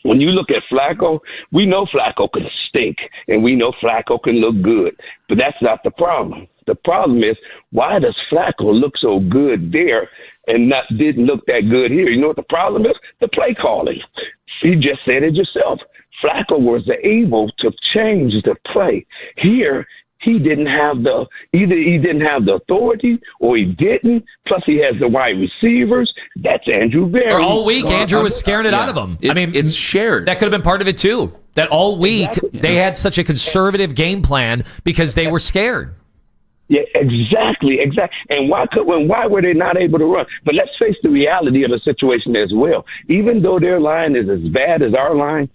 when you look at Flacco, we know Flacco can stink, and we know Flacco can look good. But that's not the problem. The problem is, why does Flacco look so good there and didn't look that good here? You know what the problem is? The play calling. You just said it yourself. Flacco was able to change the play. Here, he didn't have either he didn't have the authority or he didn't. Plus, he has the wide receivers. That's Andrew Berry. All week, Andrew was scaring it out of him. It's shared. That could have been part of it, too. That all week, they had such a conservative game plan because they were scared. Yeah, exactly. And why were they not able to run? But let's face the reality of the situation as well. Even though their line is as bad as our line,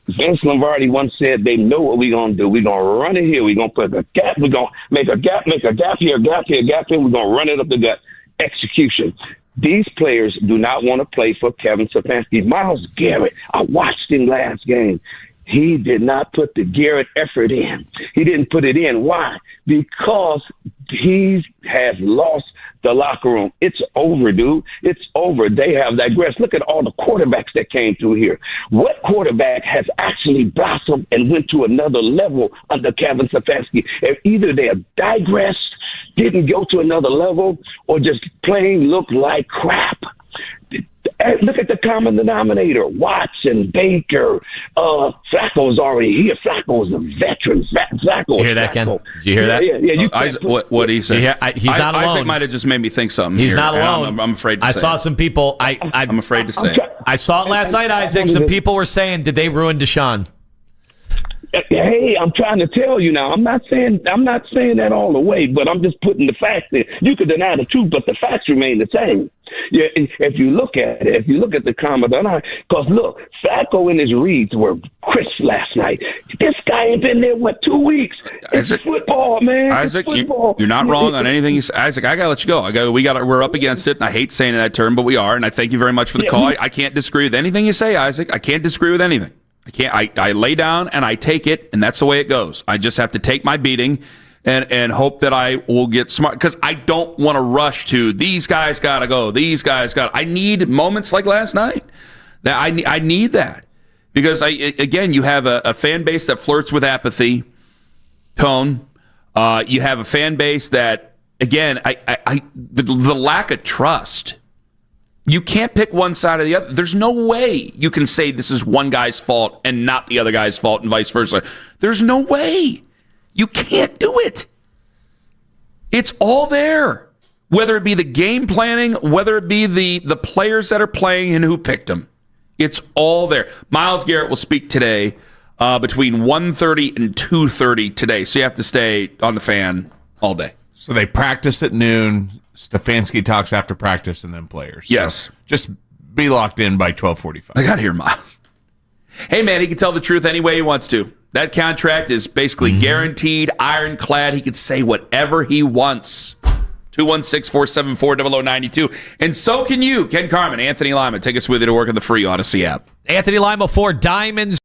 Vince Lombardi once said they know what we're going to do. We're going to run it here. We're going to put a gap. We're going to make a gap here, gap here. We're going to run it up the gut. Execution. These players do not want to play for Kevin Stefanski. Myles Garrett, I watched him last game. He did not put the Garrett effort in. He didn't put it in. Why? Because he has lost the locker room. It's over, dude. It's over. They have digressed. Look at all the quarterbacks that came through here. What quarterback has actually blossomed and went to another level under Kevin Stefanski? Either they have digressed, didn't go to another level, or just plain look like crap. Look at the common denominator. Watson, Baker, Flacco's already here. Flacco's a veteran. Flacco. Did you hear that, Ken? Did you hear that? Yeah. Isaac, what did he say? He's not alone. Isaac might have just made me think something. He's here. not alone. I'm afraid to say I saw some people. I'm afraid to say it. I saw it last night, Isaac. Some people were saying, did they ruin Deshaun? Hey, I'm trying to tell you now. I'm not saying that all the way, but I'm just putting the facts in. You could deny the truth, but the facts remain the same. Yeah, if you look at it, if you look at the comment, because look, Flacco and his reads were crisp last night. This guy ain't been there 2 weeks. It's football, man. Isaac, it's football. You're not wrong on anything you say. Isaac, I gotta let you go. We're up against it, and I hate saying that term, but we are. And I thank you very much for the call. I can't disagree with anything you say, Isaac. I can't disagree with anything. I lay down and I take it, and that's the way it goes. I just have to take my beating and hope that I will get smart, because I don't want to rush to these guys got to go. I need moments like last night. I need that, because again, you have a fan base that flirts with apathy, tone. You have a fan base that, again, the lack of trust. You can't pick one side or the other. There's no way you can say this is one guy's fault and not the other guy's fault and vice versa. There's no way. You can't do it. It's all there. Whether it be the game planning, whether it be the players that are playing and who picked them. It's all there. Myles Garrett will speak today between 1:30 and 2:30 today. So you have to stay on the Fan all day. So they practice at noon. Stefanski talks after practice, and then players. Yes. So just be locked in by 12:45. I got to hear Miles. Hey, man, he can tell the truth any way he wants to. That contract is basically guaranteed, ironclad. He can say whatever he wants. 216-474-0092. And so can you, Ken Carman, Anthony Lima. Take us with you to work on the free Odyssey app. Anthony Lima for Diamonds.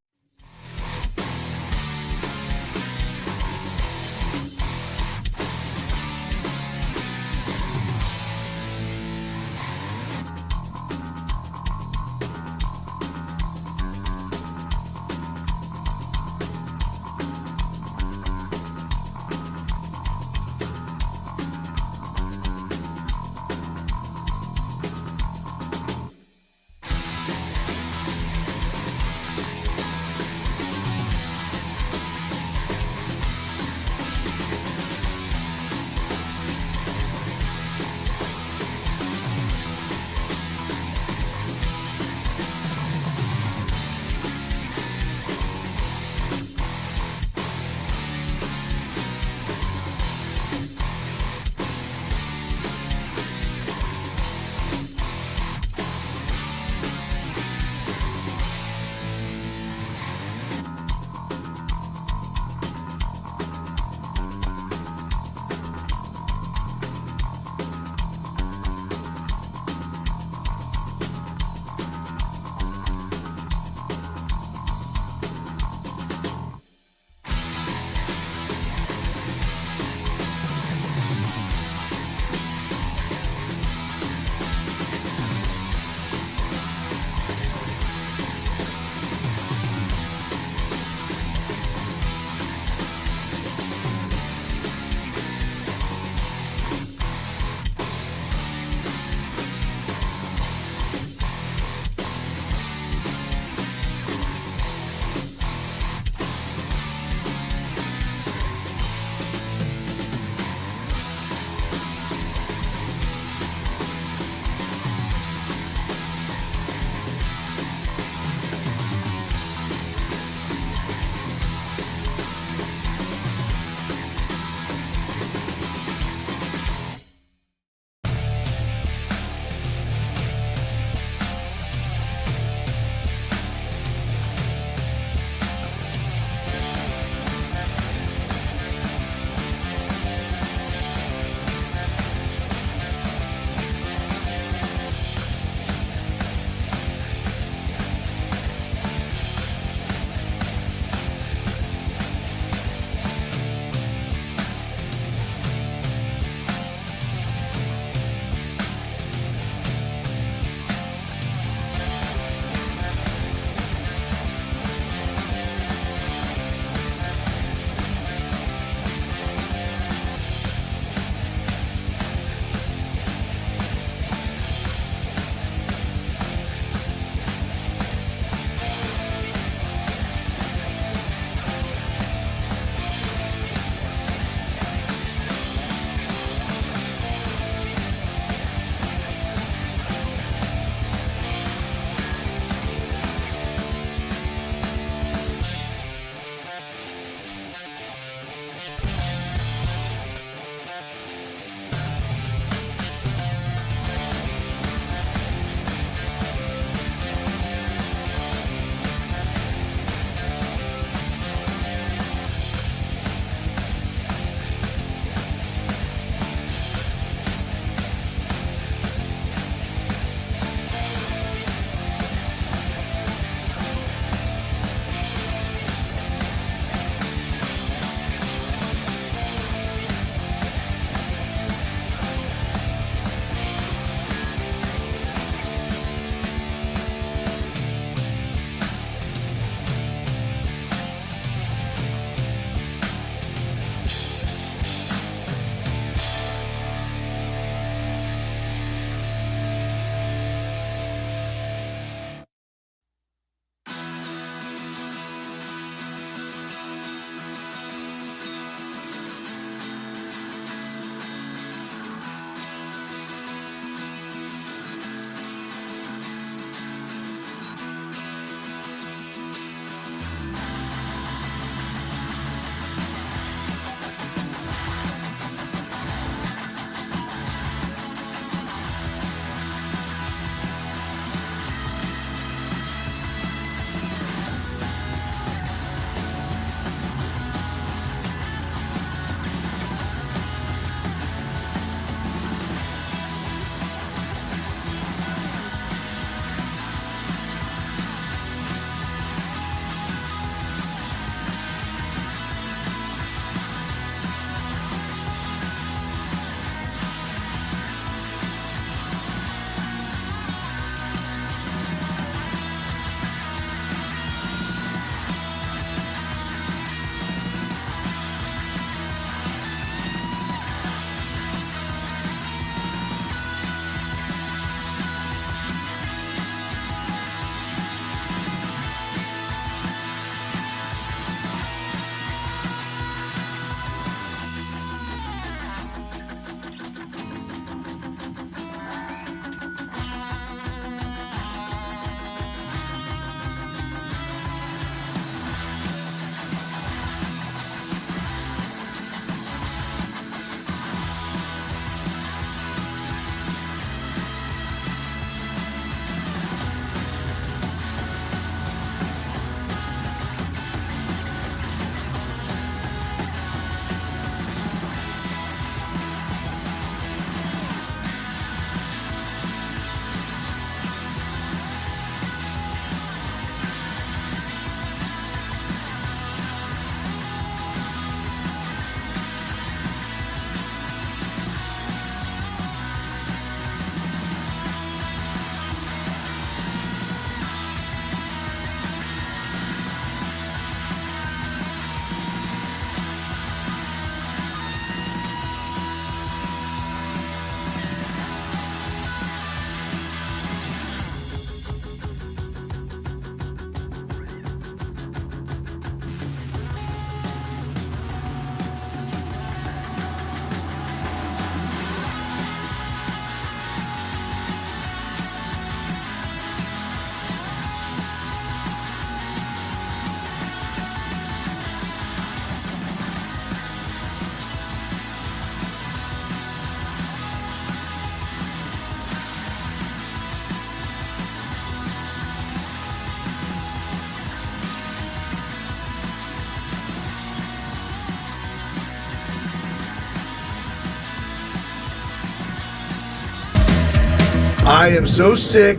I am so sick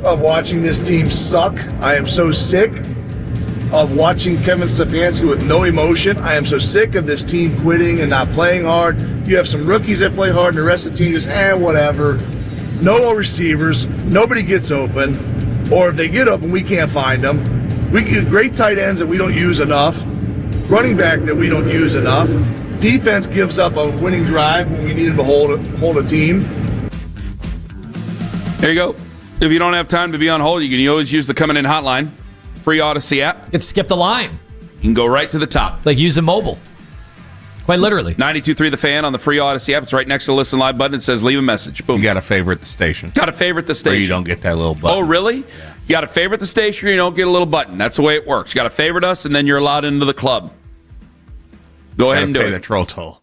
of watching this team suck. I am so sick of watching Kevin Stefanski with no emotion. I am so sick of this team quitting and not playing hard. You have some rookies that play hard and the rest of the team just, whatever. No receivers. Nobody gets open. Or if they get open, we can't find them. We get great tight ends that we don't use enough. Running back that we don't use enough. Defense gives up a winning drive when we need them to hold a team. There you go. If you don't have time to be on hold, you can always use the Coming In hotline. Free Odyssey app. It skipped a line. You can go right to the top. It's like using mobile. Quite literally. 92.3 The Fan on the free Odyssey app. It's right next to the Listen Live button. It says leave a message. Boom. You got to favorite the station. Got to favorite the station. Or you don't get that little button. Oh, really? Yeah. You got to favorite the station or you don't get a little button. That's the way it works. You got to favorite us and then you're allowed into the club. Go ahead and do it. Pay the troll toll.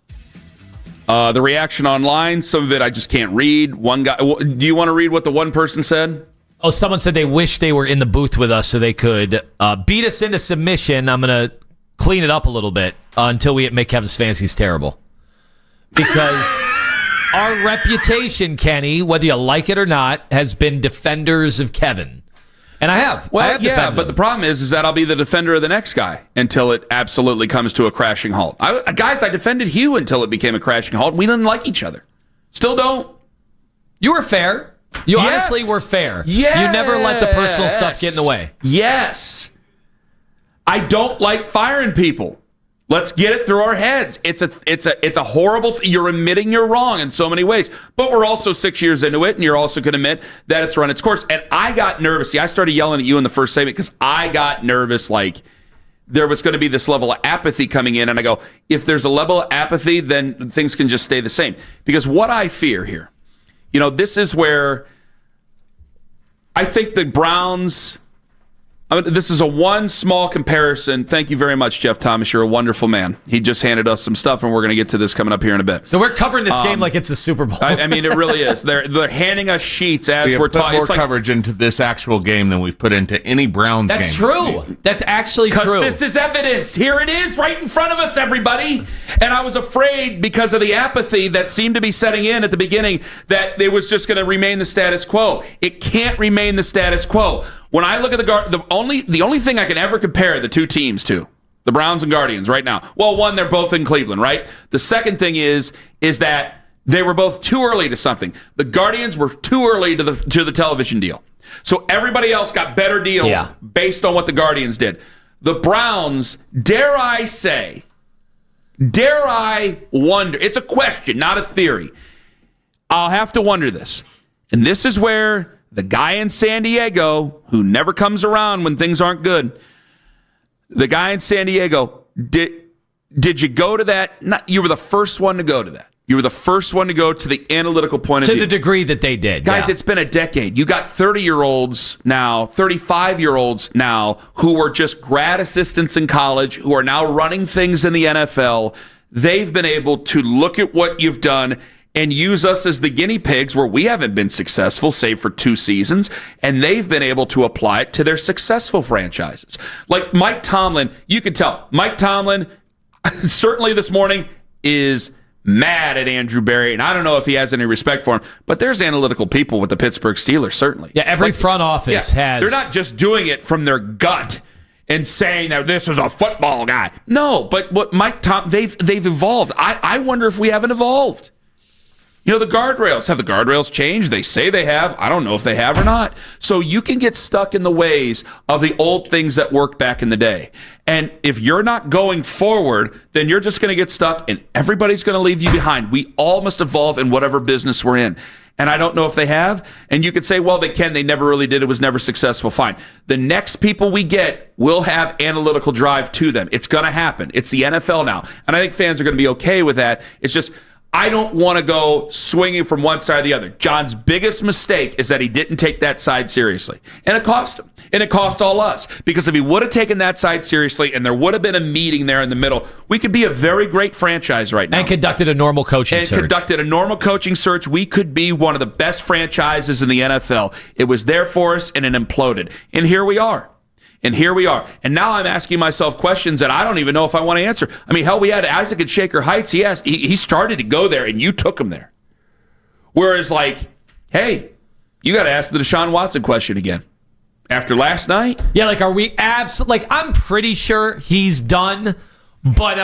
The reaction online, some of it I just can't read. One guy. Do you want to read what the one person said? Oh, someone said they wish they were in the booth with us so they could beat us into submission. I'm going to clean it up a little bit until we make Kevin Stefanski's terrible. Because our reputation, Kenny, whether you like it or not, has been defenders of Kevin. And I have. Well, I have yeah, but the problem is that I'll be the defender of the next guy until it absolutely comes to a crashing halt. Guys, I defended Hugh until it became a crashing halt. We didn't like each other. Still don't. You were fair. You honestly were fair. Yes. You never let the personal stuff get in the way. Yes. I don't like firing people. Let's get it through our heads. It's a horrible you're admitting you're wrong in so many ways. But we're also 6 years into it, and you're also going to admit that it's run its course. And I got nervous. See, I started yelling at you in the first segment because I got nervous like there was going to be this level of apathy coming in. And I go, if there's a level of apathy, then things can just stay the same. Because what I fear here, this is where I think the Browns... this is a one small comparison. Thank you very much, Jeff Thomas. You're a wonderful man. He just handed us some stuff, and we're going to get to this coming up here in a bit. So we're covering this game like it's a Super Bowl. I mean, it really is. They're handing us sheets as we're talking. More coverage into this actual game than we've put into any Browns game. That's true. That's actually true. Because this is evidence. Here it is right in front of us, everybody. And I was afraid because of the apathy that seemed to be setting in at the beginning that it was just going to remain the status quo. It can't remain the status quo. When I look at the only thing I can ever compare the two teams to, the Browns and Guardians right now. Well, one, they're both in Cleveland, right? The second thing is that they were both too early to something. The Guardians were too early to the television deal. So everybody else got better deals based on what the Guardians did. The Browns, dare I wonder, it's a question, not a theory. I'll have to wonder this. And this is where the guy in San Diego, who never comes around when things aren't good, the guy in San Diego, did you go to that? You were the first one to go to that. You were the first one to go to the analytical point of view. To the degree that they did. Guys, it's been a decade. You got 30-year-olds now, 35-year-olds now, who were just grad assistants in college, who are now running things in the NFL. They've been able to look at what you've done and use us as the guinea pigs where we haven't been successful, save for 2 seasons, and they've been able to apply it to their successful franchises. Like Mike Tomlin, you can tell. Mike Tomlin, certainly this morning, is mad at Andrew Berry, and I don't know if he has any respect for him, but there's analytical people with the Pittsburgh Steelers, certainly. Yeah, every front office has. They're not just doing it from their gut and saying that this is a football guy. No, but what Mike Tomlin, they've evolved. I wonder if we haven't evolved. The guardrails. Have the guardrails changed? They say they have. I don't know if they have or not. So you can get stuck in the ways of the old things that worked back in the day. And if you're not going forward, then you're just going to get stuck and everybody's going to leave you behind. We all must evolve in whatever business we're in. And I don't know if they have. And you could say, well, they can. They never really did. It was never successful. Fine. The next people we get will have analytical drive to them. It's going to happen. It's the NFL now. And I think fans are going to be okay with that. It's just, I don't want to go swinging from one side or the other. John's biggest mistake is that he didn't take that side seriously. And it cost him. And it cost all us. Because if he would have taken that side seriously and there would have been a meeting there in the middle, we could be a very great franchise right now. And conducted a normal coaching search. We could be one of the best franchises in the NFL. It was there for us and it imploded. And here we are. And And now I'm asking myself questions that I don't even know if I want to answer. I mean, hell, we had Isaac at Shaker Heights. He started to go there, and you took him there. Whereas, hey, you got to ask the Deshaun Watson question again. After last night? Yeah, like, are we absolutely... Like, I'm pretty sure he's done, but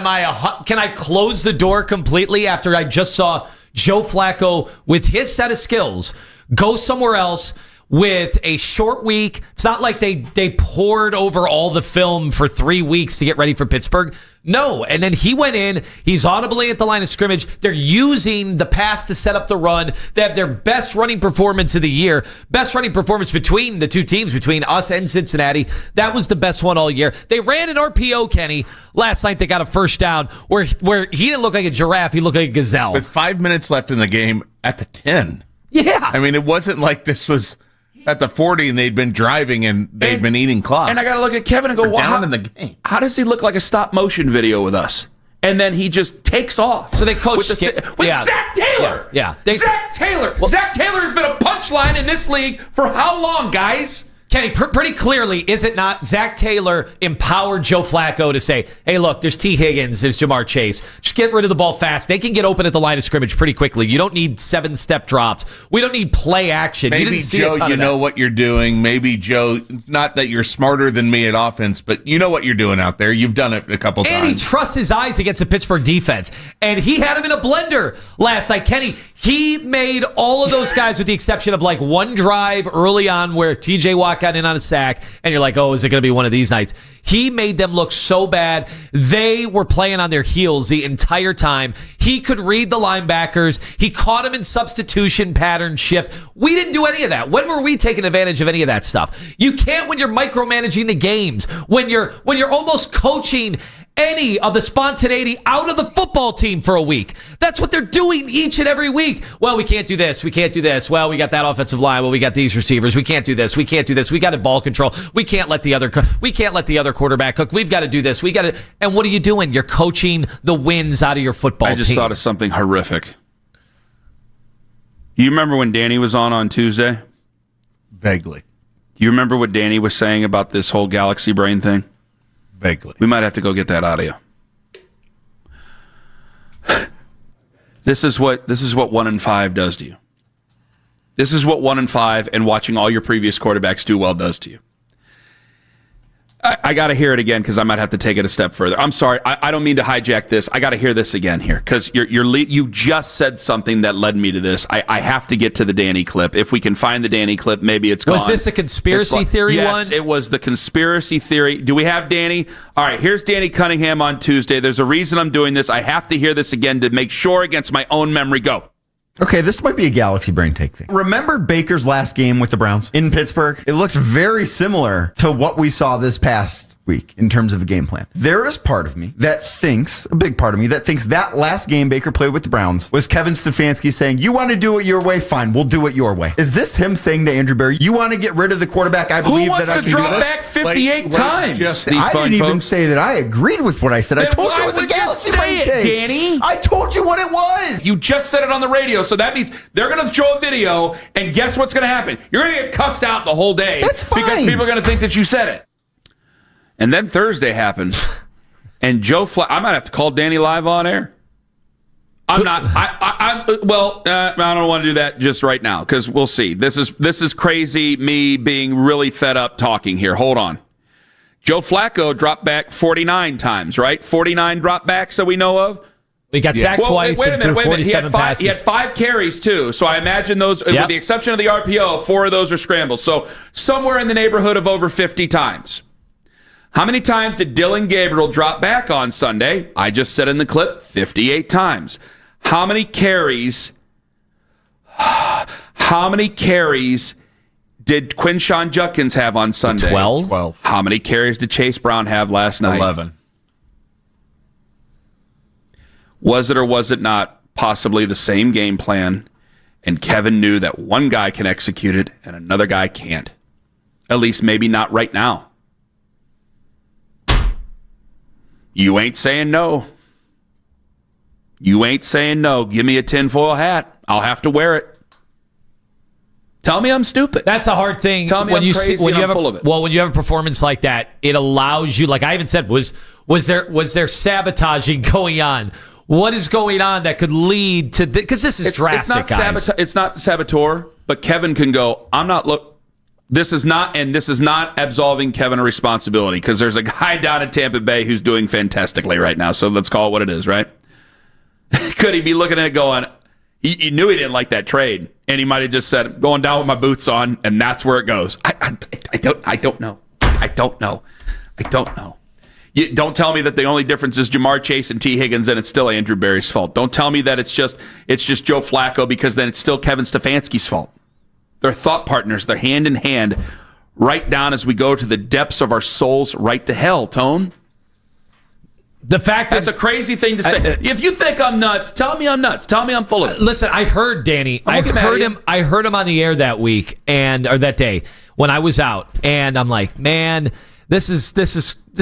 can I close the door completely after I just saw Joe Flacco, with his set of skills, go somewhere else with a short week? It's not like they poured over all the film for 3 weeks to get ready for Pittsburgh. No. And then he went in. He's audibly at the line of scrimmage. They're using the pass to set up the run. They have their best running performance of the year. Best running performance between the two teams, between us and Cincinnati. That was the best one all year. They ran an RPO, Kenny. Last night they got a first down where he didn't look like a giraffe. He looked like a gazelle. With 5 minutes left in the game at the 10. Yeah. I mean, it wasn't like this was at the 40 and they'd been driving and they'd been eating clock. And I got to look at Kevin and go, down in the game. How does he look like a stop motion video with us? And then he just takes off. So they coach with Zach Taylor. Yeah. Zach Taylor. Zach Taylor has been a punchline in this league for how long, guys? Kenny, pretty clearly, is it not, Zach Taylor empowered Joe Flacco to say, hey, look, there's T. Higgins, there's Jamar Chase. Just get rid of the ball fast. They can get open at the line of scrimmage pretty quickly. You don't need 7-step drops. We don't need play action. Maybe, Joe, you know what you're doing. Maybe, Joe, not that you're smarter than me at offense, but you know what you're doing out there. You've done it a couple times. And he trusts his eyes against a Pittsburgh defense. And he had him in a blender last night. Kenny, he made all of those guys, with the exception of like one drive early on where TJ Watt got in on a sack, and you're like, oh, is it going to be one of these nights? He made them look so bad. They were playing on their heels the entire time. He could read the linebackers. He caught them in substitution pattern shift. We didn't do any of that. When were we taking advantage of any of that stuff? You can't when you're micromanaging the games, when you're almost coaching any of the spontaneity out of the football team for a week. That's what they're doing each and every week. Well, we can't do this. We can't do this. Well, we got that offensive line. Well, we got these receivers. We can't do this. We can't do this. We got to ball control. We can't let the other quarterback cook. We've got to do this. And what are you doing? You're coaching the wins out of your football team. I just thought of something horrific. You remember when Danny was on Tuesday? Vaguely. Do you remember what Danny was saying about this whole galaxy brain thing? Vaguely. We might have to go get that audio. This is what 1-5 does to you. This is what 1-5 and watching all your previous quarterbacks do well does to you. I got to hear it again because I might have to take it a step further. I'm sorry. I don't mean to hijack this. I got to hear this again here because you just said something that led me to this. I have to get to the Danny clip. If we can find the Danny clip, maybe it's gone. Was this a conspiracy theory one? Yes, it was the conspiracy theory. Do we have Danny? All right, here's Danny Cunningham on Tuesday. There's a reason I'm doing this. I have to hear this again to make sure against my own memory. Go. Okay, this might be a galaxy brain take thing. Remember Baker's last game with the Browns in Pittsburgh? It looked very similar to what we saw this past week in terms of a game plan. There is part of me that thinks, a big part of me, that thinks that last game Baker played with the Browns was Kevin Stefanski saying, you want to do it your way? Fine, we'll do it your way. Is this him saying to Andrew Berry, you want to get rid of the quarterback? I believe that I can do this? Who wants to drop back 58 times? I didn't even say that I agreed with what I said. I told you it was a galaxy brain take. Danny? I told you what it was. You just said it on the radio, so that means they're going to show a video, and guess what's going to happen? You're going to get cussed out the whole day. That's fine. Because people are going to think that you said it. And then Thursday happens, and Joe I might have to call Danny live on air. I'm not. I don't want to do that just right now because we'll see. This is crazy. Me being really fed up talking here. Hold on. Joe Flacco dropped back 49 times, right? 49 dropbacks that we know of. We got sacked twice and threw 47 passes. He had 5 carries, too. So I imagine those, with the exception of the RPO, 4 of those are scrambles. So somewhere in the neighborhood of over 50 times. How many times did Dylan Gabriel drop back on Sunday? I just said in the clip, 58 times. How many carries did Quinshon Judkins have on Sunday? 12. How many carries did Chase Brown have last night? 11. Was it or was it not possibly the same game plan, and Kevin knew that one guy can execute it and another guy can't? At least maybe not right now. You ain't saying no. You ain't saying no. Give me a tinfoil hat. I'll have to wear it. Tell me I'm stupid. That's a hard thing. Tell me I'm crazy and I'm full of it. Well, when you have a performance like that, it allows you, like I even said, was there sabotaging going on? What is going on that could lead to because this is drastic, guys. It's not saboteur, but Kevin can go, this is not absolving Kevin of responsibility because there's a guy down in Tampa Bay who's doing fantastically right now. So let's call it what it is, right? Could he be looking at it going, he knew he didn't like that trade, and he might have just said, I'm going down with my boots on, and that's where it goes. I don't know. Don't tell me that the only difference is Jamar Chase and T. Higgins, and it's still Andrew Berry's fault. Don't tell me that it's just Joe Flacco, because then it's still Kevin Stefanski's fault. They're thought partners. They're hand in hand, right down as we go to the depths of our souls, right to hell, Tone. The fact that's a crazy thing to say. If you think I'm nuts, tell me I'm nuts. Tell me I'm full of it. Listen, I heard Danny. I heard him on the air that week or that day when I was out, and I'm like, man, this is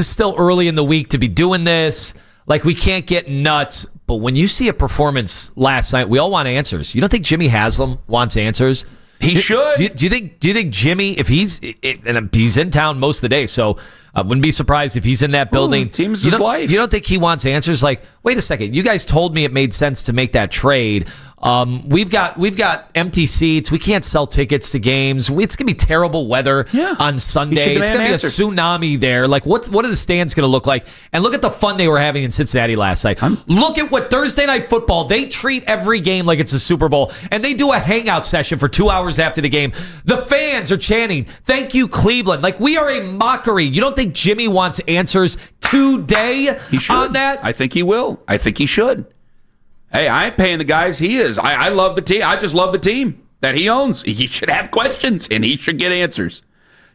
still early in the week to be doing this. Like, we can't get nuts. But when you see a performance last night, we all want answers. You don't think Jimmy Haslam wants answers? He should. Do you think Jimmy, if he's in town most of the day, so I wouldn't be surprised if he's in that building. Team's his life. You don't think he wants answers? Like, wait a second, you guys told me it made sense to make that trade. We've got empty seats. We can't sell tickets to games. It's gonna be terrible weather on Sunday. It's gonna be a tsunami there. Like, what are the stands gonna look like? And look at the fun they were having in Cincinnati last night. Look at what Thursday Night Football, they treat every game like it's a Super Bowl, and they do a hangout session for 2 hours after the game. The fans are chanting, "Thank you, Cleveland." Like, we are a mockery. You don't think Jimmy wants answers today on that? I think he will. I think he should. Hey, I ain't paying the guys. He is. I love the team. I just love the team that he owns. He should have questions, and he should get answers.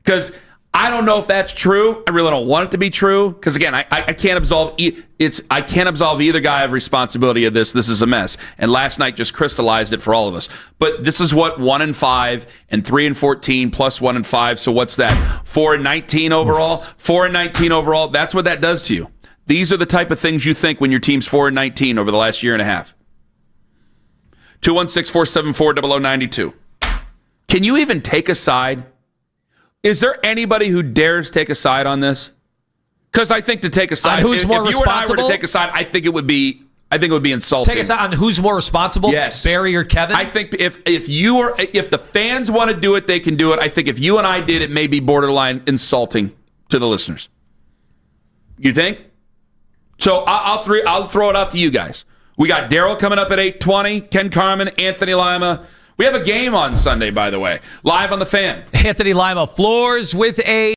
Because I don't know if that's true. I really don't want it to be true. Because again, I can't absolve. I can't absolve either guy of responsibility of this. This is a mess. And last night just crystallized it for all of us. But this is what 1-5 and 3-14 plus 1-5. So what's that? 4-19 overall. 4-19 overall. That's what that does to you. These are the type of things you think when your team's 4-19 over the last year and a half. 216-474-0092. Can you even take a side? Is there anybody who dares take a side on this? Because I think to take a side, who's more if you responsible? and I were to take a side, I think it would be insulting. Take a side on who's more responsible? Yes, Barry or Kevin? I think if the fans want to do it, they can do it. I think if you and I did, it may be borderline insulting to the listeners. You think? So I'll throw it out to you guys. We got Daryl coming up at 8:20, Ken Carman, Anthony Lima. We have a game on Sunday, by the way, live on the Fan. Anthony Lima floors with a...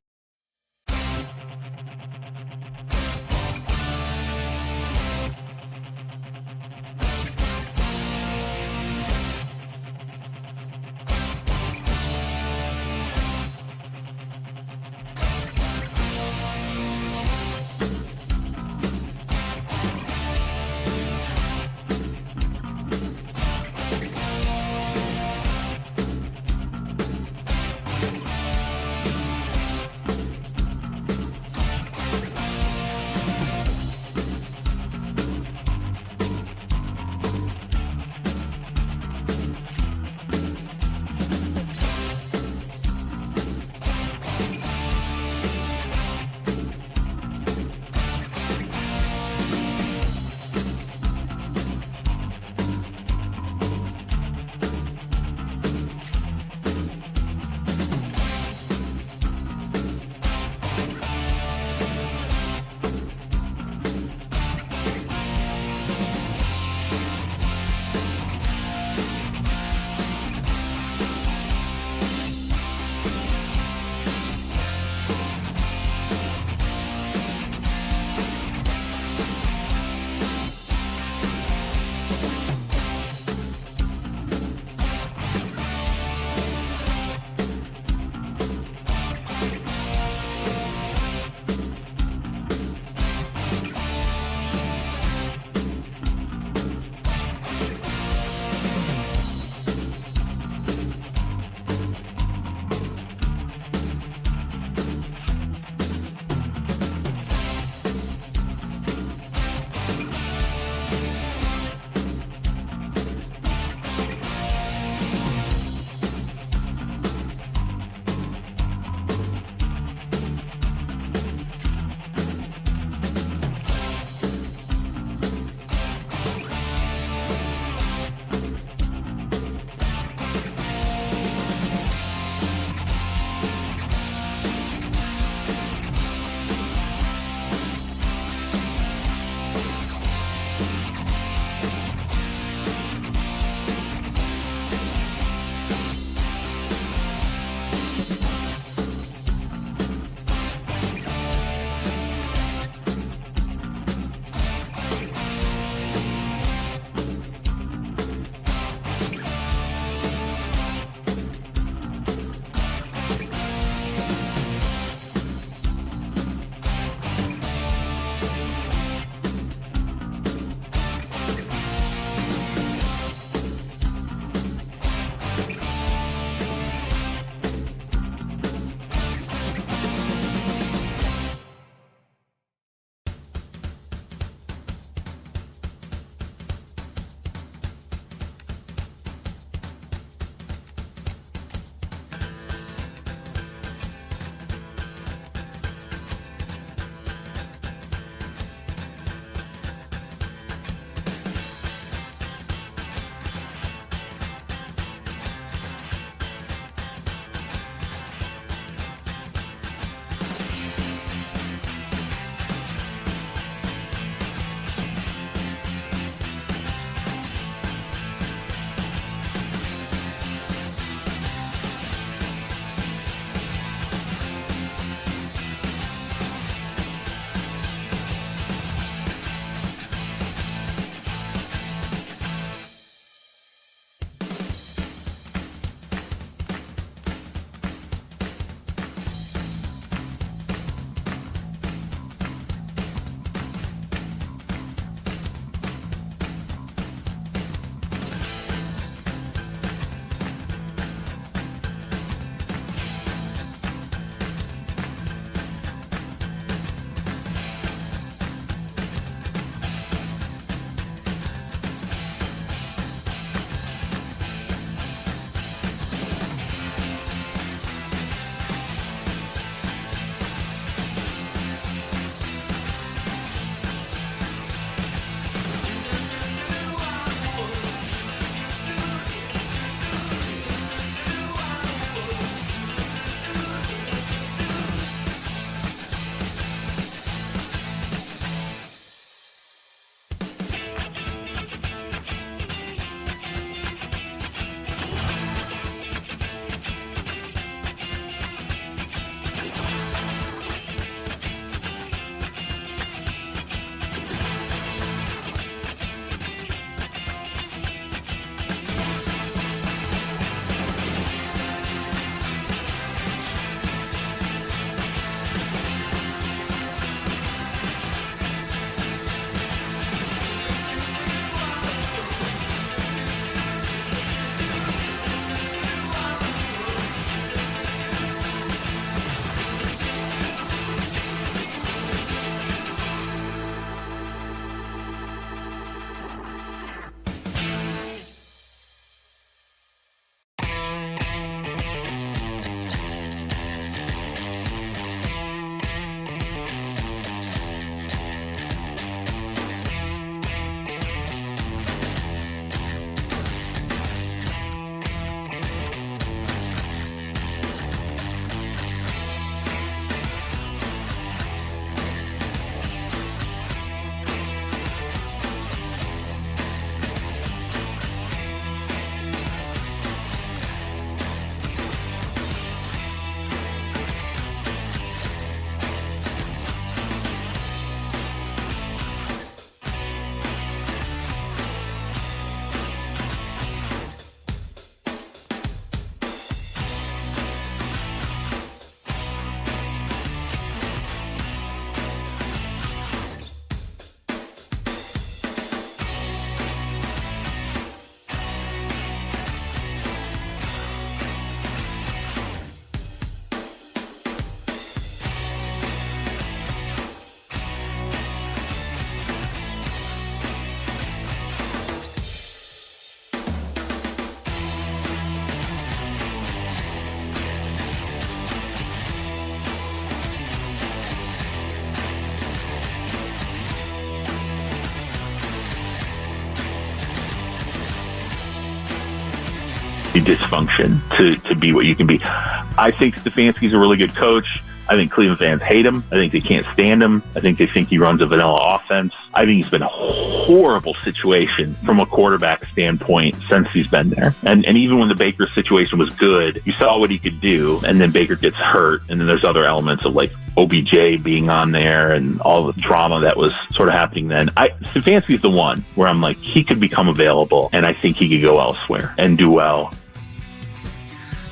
dysfunction to be what you can be. I think Stefanski's a really good coach. I think Cleveland fans hate him. I think they can't stand him. I think they think he runs a vanilla offense. I think it's been a horrible situation from a quarterback standpoint since he's been there. And even when the Baker situation was good, you saw what he could do, and then Baker gets hurt, and then there's other elements of like OBJ being on there and all the drama that was sort of happening then. Stefanski's the one where I'm like, he could become available, and I think he could go elsewhere and do well.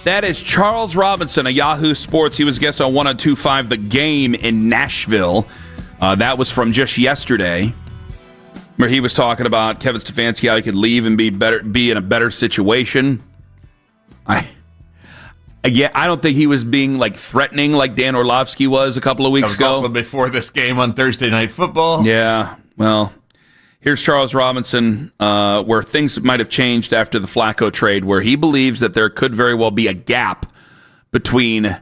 That is Charles Robinson of Yahoo Sports. He was a guest on 102.5 The Game in Nashville. That was from just yesterday, where he was talking about Kevin Stefanski, how he could leave and be in a better situation. I don't think he was being like threatening like Dan Orlovsky was a couple of weeks ago. Also before this game on Thursday Night Football. Yeah, well, here's Charles Robinson, where things might have changed after the Flacco trade, where he believes that there could very well be a gap between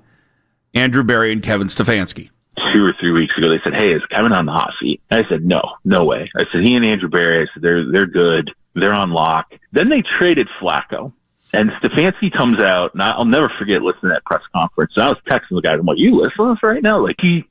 Andrew Berry and Kevin Stefanski. 2 or 3 weeks ago, they said, "Hey, is Kevin on the hot seat?" I said, "No way." I said, "He and Andrew Berry," I said, "they're good. They're on lock." Then they traded Flacco, and Stefanski comes out, and I'll never forget listening to that press conference. And I was texting the guy, I'm like, "You listening to this right now?" Like, he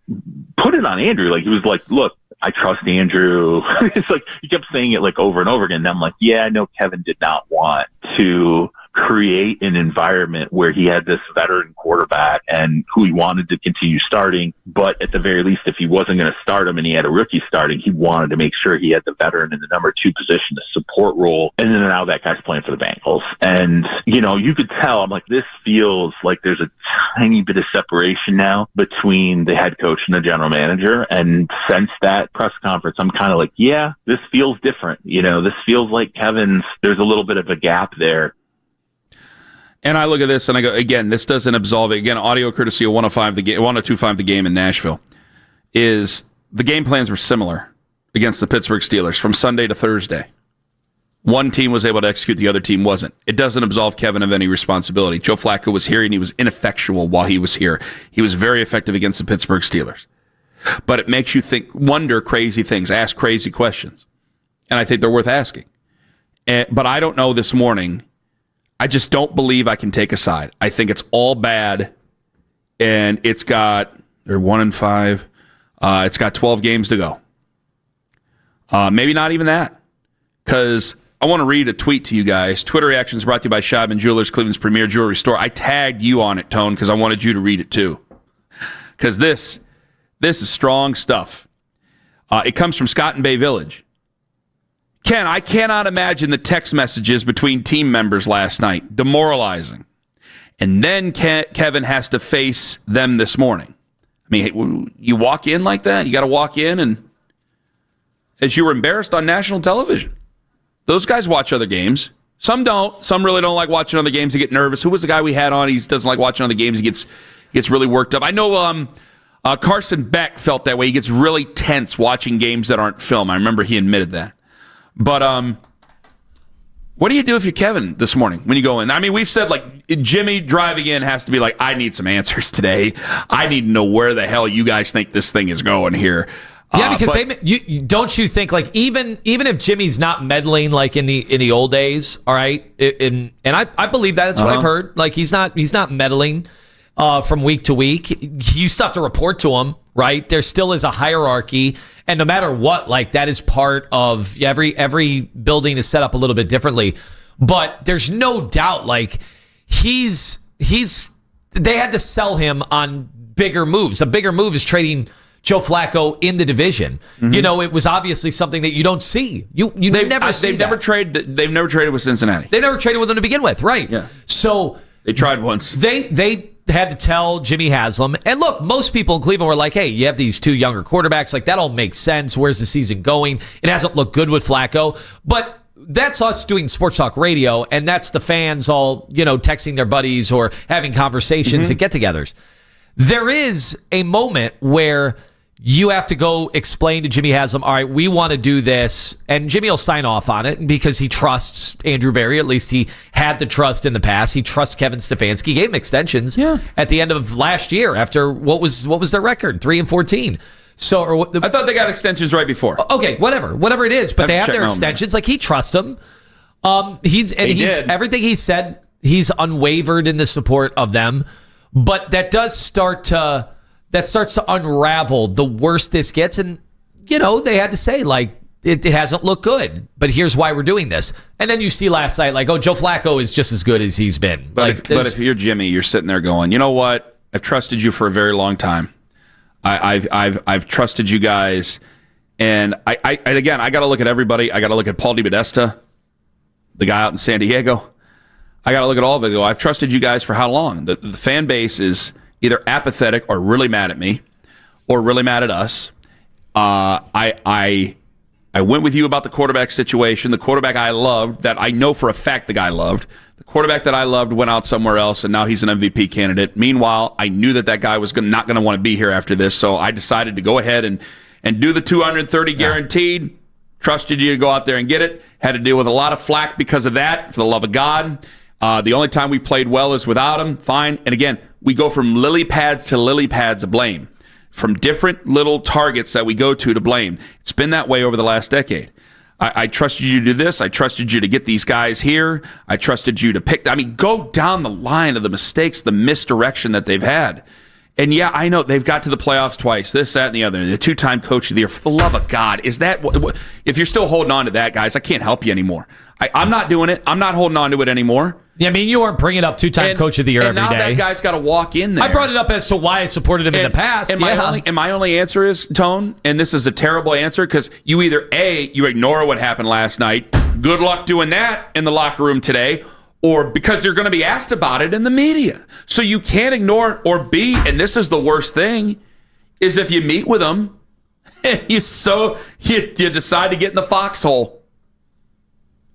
put it on Andrew. Like, he was like, "Look, I trust Andrew." It's like he kept saying it like over and over again. And I'm like, yeah, I know Kevin did not want to create an environment where he had this veteran quarterback and who he wanted to continue starting. But at the very least, if he wasn't going to start him and he had a rookie starting, he wanted to make sure he had the veteran in the number 2 position, the support role. And then now that guy's playing for the Bengals. And, you could tell, I'm like, this feels like there's a tiny bit of separation now between the head coach and the general manager. And since that press conference, I'm kind of like, yeah, this feels different. This feels like there's a little bit of a gap there. And I look at this and I go, again, this doesn't absolve it. Again, audio courtesy of 102.5 The Game in Nashville, is the game plans were similar against the Pittsburgh Steelers from Sunday to Thursday. One team was able to execute, the other team wasn't. It doesn't absolve Kevin of any responsibility. Joe Flacco was here and he was ineffectual while he was here. He was very effective against the Pittsburgh Steelers. But it makes you wonder crazy things, ask crazy questions. And I think they're worth asking. But I don't know this morning. I just don't believe I can take a side. I think it's all bad, and they're 1-5. It's got 12 games to go. Maybe not even that, because I want to read a tweet to you guys. Twitter reactions brought to you by Scheibman Jewelers, Cleveland's premier jewelry store. I tagged you on it, Tone, because I wanted you to read it too, because this is strong stuff. It comes from Scott in Bay Village. Ken, I cannot imagine the text messages between team members last night. Demoralizing. And then Kevin has to face them this morning. I mean, you walk in like that? You got to walk in and as you were embarrassed on national television. Those guys watch other games. Some don't. Some really don't like watching other games. They get nervous. Who was the guy we had on? He doesn't like watching other games. He gets really worked up. I know Carson Beck felt that way. He gets really tense watching games that aren't film. I remember he admitted that. But what do you do if you're Kevin this morning when you go in? I mean, we've said, like, Jimmy driving in has to be like, I need some answers today. I need to know where the hell you guys think this thing is going here. Yeah, because don't you think, like, even if Jimmy's not meddling like in the old days, all right, and I believe that. That's what I've heard. Like, he's not meddling from week to week. You still have to report to him, right? There still is a hierarchy, and no matter what, like, that is part of every building is set up a little bit differently. But there's no doubt, like, they had to sell him on bigger moves. A bigger move is trading Joe Flacco in the division. Mm-hmm. It was obviously something that you don't see. They've never traded with Cincinnati. They never traded with them to begin with, right? Yeah. So they tried once. They had to tell Jimmy Haslam. And look, most people in Cleveland were like, hey, you have these 2 younger quarterbacks. Like, that all makes sense. Where's the season going? It hasn't looked good with Flacco. But that's us doing sports talk radio, and that's the fans all, texting their buddies or having conversations at get-togethers. There is a moment where you have to go explain to Jimmy Haslam, all right, we want to do this, and Jimmy will sign off on it because he trusts Andrew Berry. At least he had the trust in the past. He trusts Kevin Stefanski. Gave him extensions at the end of last year after what was their record, 3-14. So I thought they got extensions right before. Okay, whatever it is, but they have their extensions. Like, he trusts them. He's everything he said He's unwavered in the support of them, but that starts to unravel the worse this gets. And they had to say, like, it hasn't looked good, but here's why we're doing this. And then you see last night, like, Joe Flacco is just as good as he's been. But if you're Jimmy, you're sitting there going, you know what? I've trusted you for a very long time. I've trusted you guys, and again, I got to look at everybody. I got to look at Paul DePodesta, the guy out in San Diego. I got to look at all of it. I've trusted you guys for how long? The fan base is either apathetic or really mad at me, or really mad at us. I went with you about the quarterback situation. The quarterback I loved, that I know for a fact the guy loved. The quarterback that I loved went out somewhere else, and now he's an MVP candidate. Meanwhile, I knew that guy was not going to want to be here after this, so I decided to go ahead and do the 230 guaranteed. Trusted you to go out there and get it. Had to deal with a lot of flack because of that, for the love of God. The only time we played well is without him. Fine. And again, we go from lily pads to lily pads of blame. From different little targets that we go to blame. It's been that way over the last decade. I trusted you to do this. I trusted you to get these guys here. I trusted you to pick. Go down the line of the mistakes, the misdirection that they've had. And yeah, I know they've got to the playoffs twice, this, that, and the other. The 2-time coach of the year. For the love of God, is that if you're still holding on to that, guys, I can't help you anymore. I'm not doing it. I'm not holding on to it anymore. Yeah, I mean, you aren't bringing up 2-time coach of the year every day. And now that guy's got to walk in there. I brought it up as to why I supported him in the past. And my only answer is, Tone, and this is a terrible answer, because you either A, you ignore what happened last night. Good luck doing that in the locker room today. Or because you're going to be asked about it in the media. So you can't ignore it. Or B, and this is the worst thing, is if you meet with them, you decide to get in the foxhole.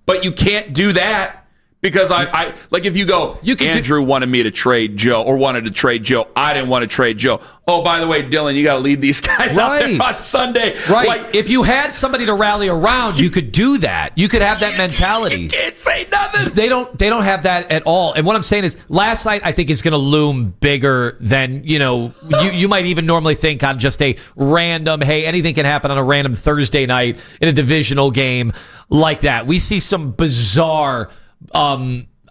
But you can't do that. Because I like if you go, Andrew wanted me to trade Joe or wanted to trade Joe. I didn't want to trade Joe. Oh, by the way, Dylan, you got to lead these guys out there on Sunday. Right. Like, if you had somebody to rally around, you could do that. You could have that mentality. You can't say nothing. They don't have that at all. And what I'm saying is, last night I think is going to loom bigger than you might even normally think on just a random. Hey, anything can happen on a random Thursday night in a divisional game like that. We see some bizarre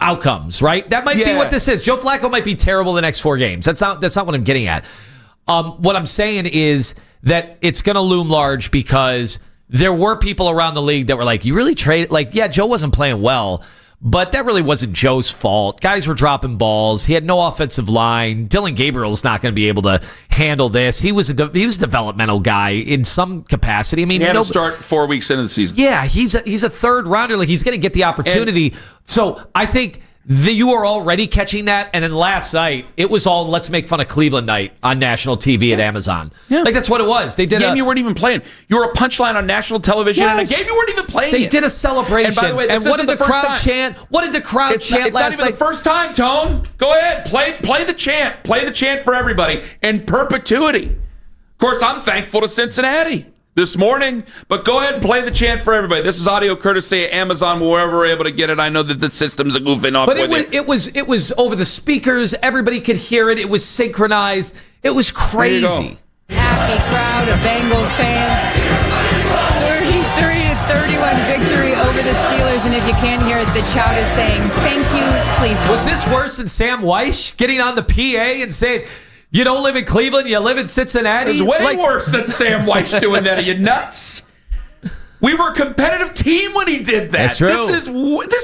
outcomes, right? That might be what this is. Joe Flacco might be terrible the next 4 games. That's not what I'm getting at. What I'm saying is that it's going to loom large because there were people around the league that were like, you really trade? Like, yeah, Joe wasn't playing well, but that really wasn't Joe's fault. Guys were dropping balls. He had no offensive line. Dylan Gabriel's not going to be able to handle this. He was a developmental guy in some capacity. I mean, he had to start 4 weeks into the season. Yeah, he's a third rounder. Like, he's going to get the opportunity. So I think you are already catching that. And then last night, it was all let's make fun of Cleveland night on national TV at Amazon. Yeah. Like, that's what it was. They did a game you weren't even playing. You were a punchline on national television in a game you weren't even playing. They did a celebration. And by the way, what did the crowd chant? What did the crowd chant last night? It's not even the first time, Tone. Go ahead. Play the chant. Play the chant for everybody in perpetuity. Of course, I'm thankful to Cincinnati this morning, but go ahead and play the chant for everybody. This is audio courtesy of Amazon, wherever we're able to get it. I know that the systems are goofing off with it. It was over the speakers. Everybody could hear it. It was synchronized. It was crazy. Happy crowd of Bengals fans. 33-31 victory over the Steelers, and if you can't hear it, the shout is saying, thank you, Cleveland. Was this worse than Sam Weish getting on the PA and saying, you don't live in Cleveland, you live in Cincinnati? It's way worse than Sam Weish doing that. Are you nuts? We were a competitive team when he did that. That's true. This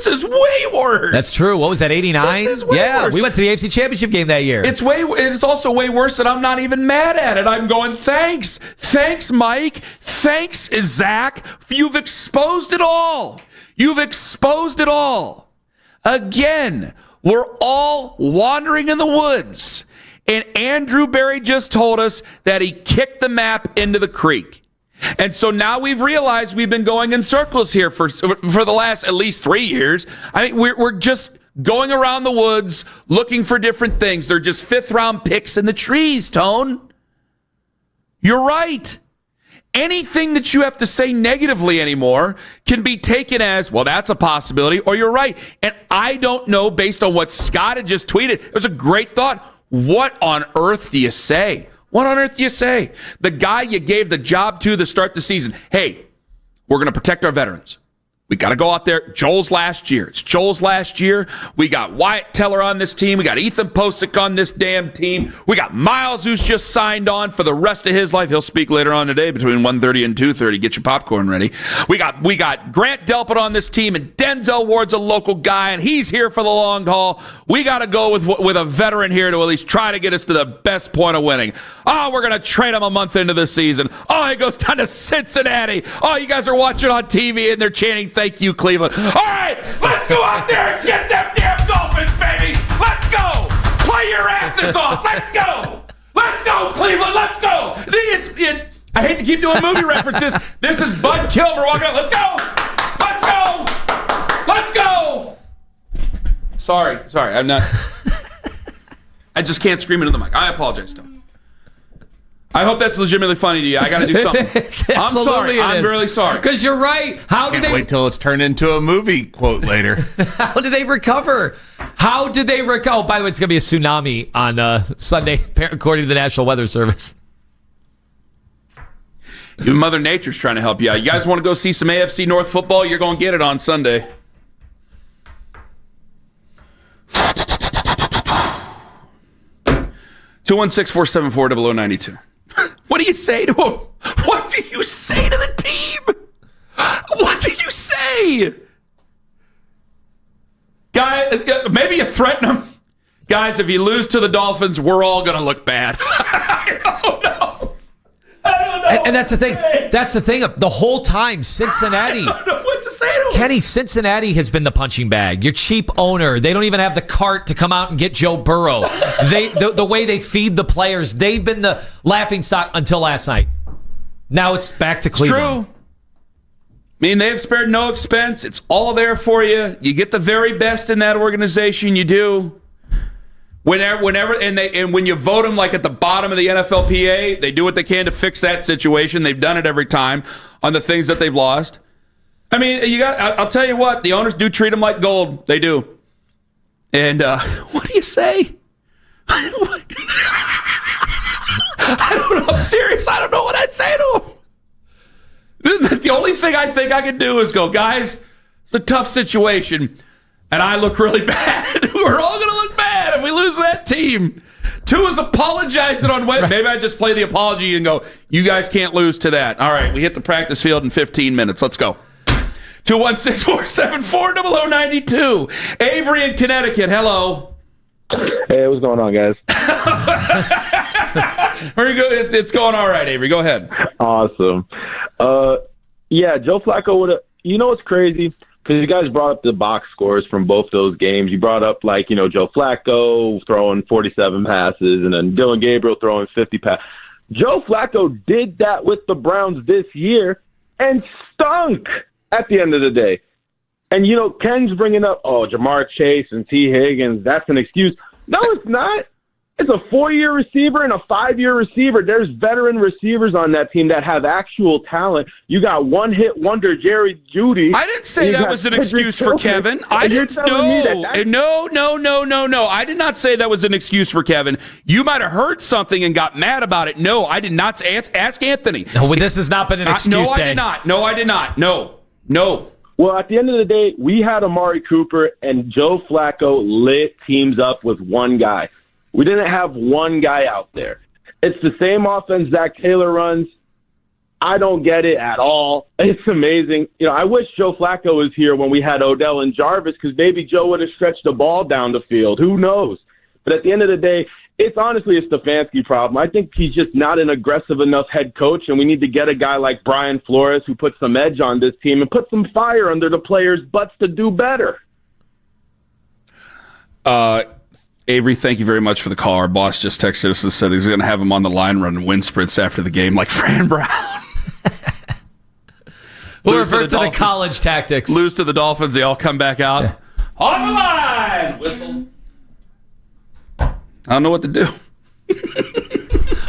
is way worse. That's true. What was that, 89? This is way worse. We went to the AFC Championship game that year. It's also way worse, and I'm not even mad at it. I'm going, thanks, Mike. Thanks, Zach. You've exposed it all. Again, we're all wandering in the woods. And Andrew Berry just told us that he kicked the map into the creek. And so now we've realized we've been going in circles here for the last at least 3 years. I mean, we're just going around the woods looking for different things. They're just 5th-round picks in the trees, Tone. You're right. Anything that you have to say negatively anymore can be taken as, well, that's a possibility, or you're right. And I don't know, based on what Scott had just tweeted, it was a great thought. What on earth do you say? The guy you gave the job to start the season. Hey, we're going to protect our veterans. We got to go out there. Joel's last year. It's Joel's last year. We got Wyatt Teller on this team. We got Ethan Posick on this damn team. We got Miles, who's just signed on for the rest of his life. He'll speak later on today between 1:30 and 2:30. Get your popcorn ready. We got Grant Delpit on this team, and Denzel Ward's a local guy, and he's here for the long haul. We got to go with a veteran here to at least try to get us to the best point of winning. Oh, we're going to trade him a month into the season. Oh, he goes down to Cincinnati. Oh, you guys are watching on TV, and they're chanting, "Thank you, Cleveland." All right, let's go out there and get them damn Dolphins, baby. Let's go. Play your asses off. Let's go. Let's go, Cleveland. Let's go. I hate to keep doing movie references. This is Bud Kilmer walking out. Let's go. Let's go. Let's go. Sorry. I'm not. I just can't scream into the mic. I apologize, Tom. I hope that's legitimately funny to you. I got to do something. I'm sorry. I'm really sorry. Because you're right. Can't wait till it's turned into a movie quote later. How did they recover? How did they recover? Oh, by the way, it's going to be a tsunami on Sunday, according to the National Weather Service. Even Mother Nature's trying to help you out. You guys want to go see some AFC North football? You're going to get it on Sunday. Two 216-474-0092. What do you say to him? What do you say to the team? What do you say? Guy, maybe you threaten them. Guys, if you lose to the Dolphins, we're all going to look bad. I don't know. And that's the thing. That's the thing. The whole time, Cincinnati. I don't know what to say to him. Kenny, Cincinnati has been the punching bag. Your cheap owner. They don't even have the cart to come out and get Joe Burrow. The way they feed the players, they've been the laughingstock until last night. Now it's back to Cleveland. It's true. I mean, they've spared no expense. It's all there for you. You get the very best in that organization. You do. Whenever, and when you vote them like at the bottom of the NFLPA, they do what they can to fix that situation. They've done it every time on the things that they've lost. I mean, I'll tell you what, the owners do treat them like gold. They do. And what do you say? I don't know. I'm serious. I don't know what I'd say to them. The only thing I think I can do is go, guys, it's a tough situation, and I look really bad. We're all going to look bad if we lose that team. Tua's apologizing on Wednesday. Maybe I just play the apology and go, you guys can't lose to that. All right, we hit the practice field in 15 minutes. Let's go. 216-474-0092. Avery in Connecticut, hello. Hey, what's going on, guys? Very good. It's going all right, Avery. Go ahead. Awesome. Yeah, Joe Flacco would have. You know what's crazy? Because you guys brought up the box scores from both those games. You brought up, Joe Flacco throwing 47 passes and then Dylan Gabriel throwing 50 passes. Joe Flacco did that with the Browns this year and stunk at the end of the day. And, Ken's bringing up, Jamar Chase and T. Higgins, that's an excuse. No, it's not. It's a 4-year receiver and a 5-year receiver. There's veteran receivers on that team that have actual talent. You got one-hit wonder Jerry Jeudy. I didn't say that was an excuse for Kevin. I didn't. No. I did not say that was an excuse for Kevin. You might have heard something and got mad about it. No, I did not say. Ask Anthony. No, this has not been an excuse. No, I did not. No, I did not. No. Well, at the end of the day, we had Amari Cooper and Joe Flacco lit teams up with one guy. We didn't have one guy out there. It's the same offense Zach Taylor runs. I don't get it at all. It's amazing. I wish Joe Flacco was here when we had Odell and Jarvis because maybe Joe would have stretched the ball down the field. Who knows? But at the end of the day, it's honestly a Stefanski problem. I think he's just not an aggressive enough head coach, and we need to get a guy like Brian Flores who puts some edge on this team and put some fire under the players' butts to do better. Avery, thank you very much for the call. Our boss just texted us and said he's going to have him on the line running wind sprints after the game like Fran Brown. We'll revert to the college tactics. Lose to the Dolphins, they all come back out. Yeah. On the line! Whistle. I don't know what to do.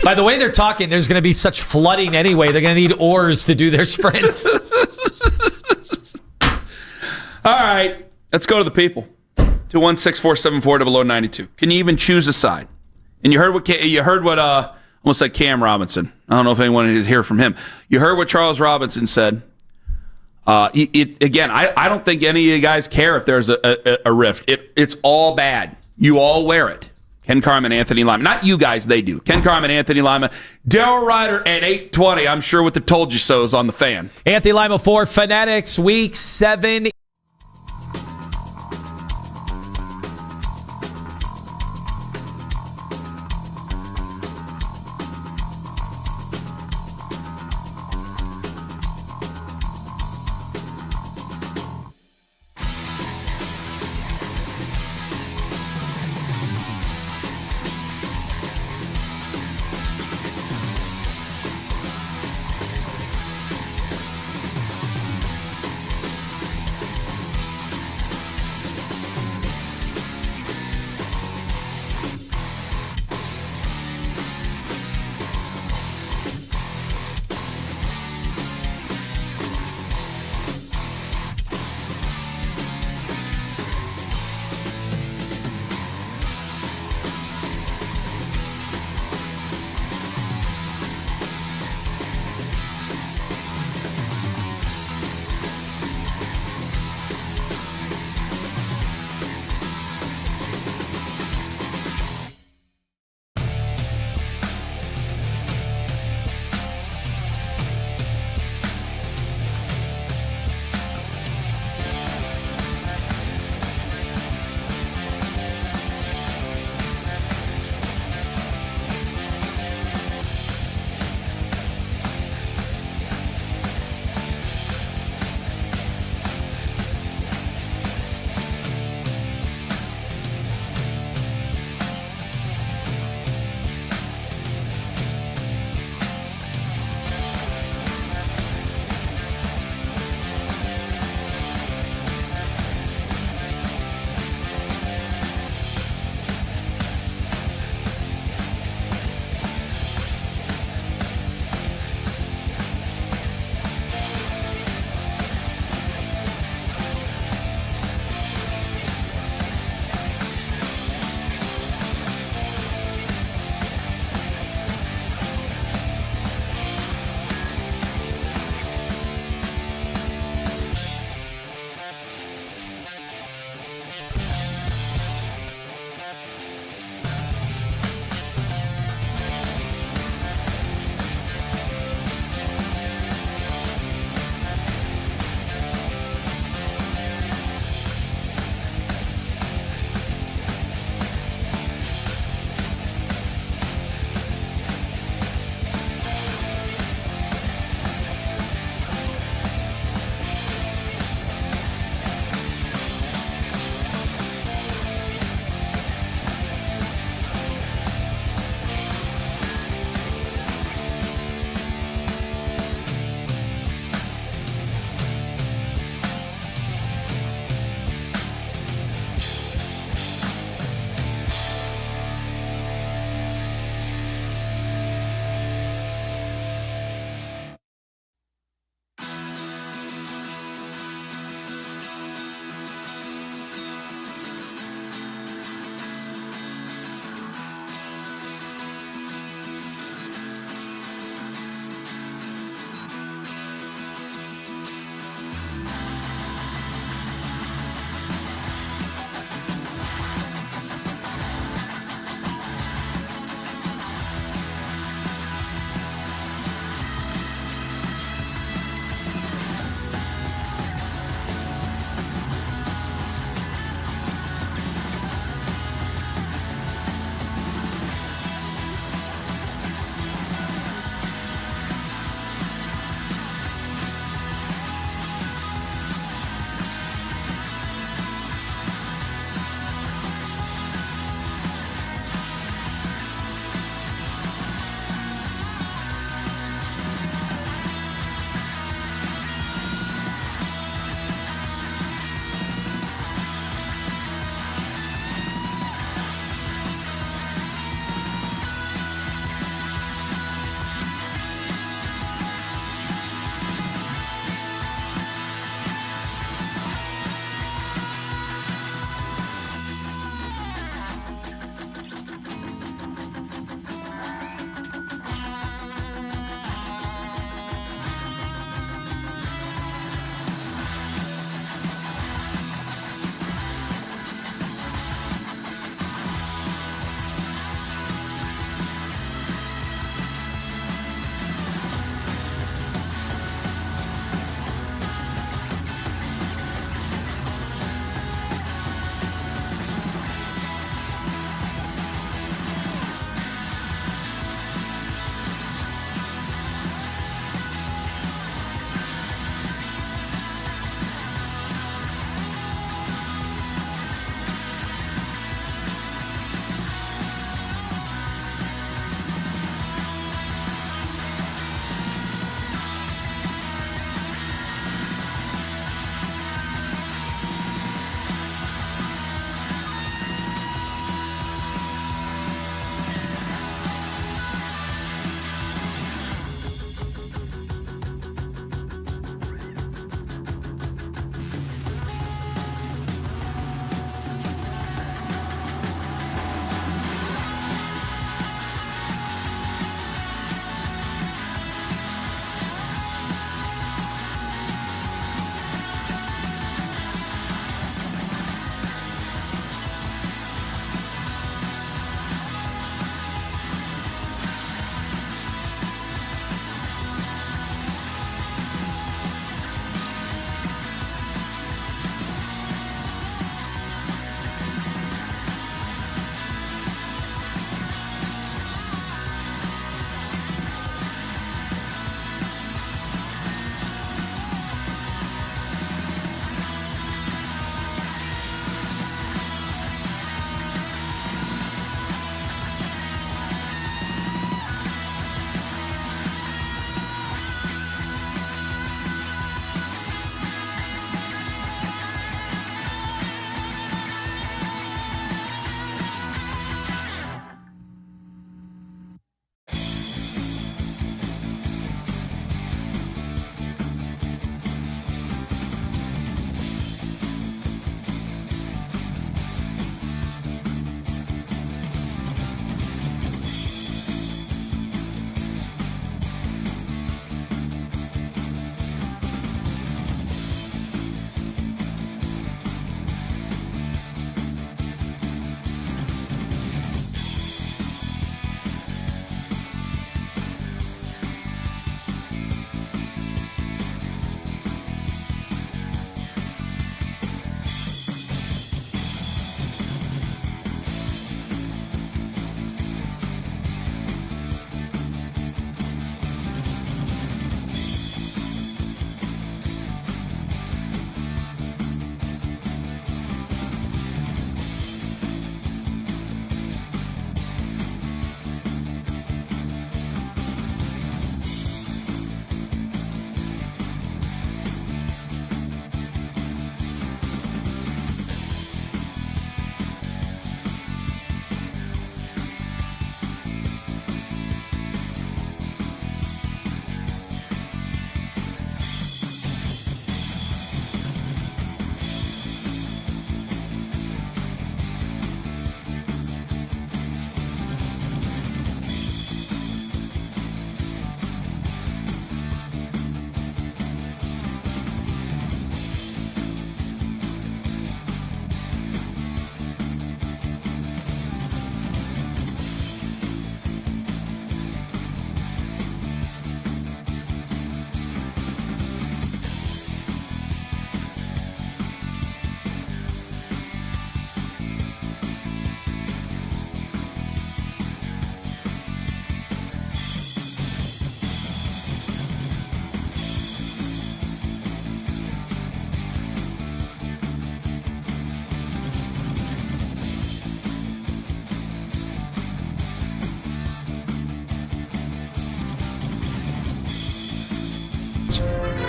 By the way they're talking, there's going to be such flooding anyway. They're going to need oars to do their sprints. All right, let's go to the people. 216-474-0092. Can you even choose a side? And you heard what almost like Cam Robinson. I don't know if anyone is hear from him. You heard what Charles Robinson said Again, I don't think any of you guys care if there's a rift. It's all bad. You all wear it. Ken Carman, Anthony Lima. Not you guys, they do. Ken Carman, Anthony Lima. Daryl Ryder at 8:20. I'm sure with the told you so's on the fan. Anthony Lima for Fanatics, Week 7.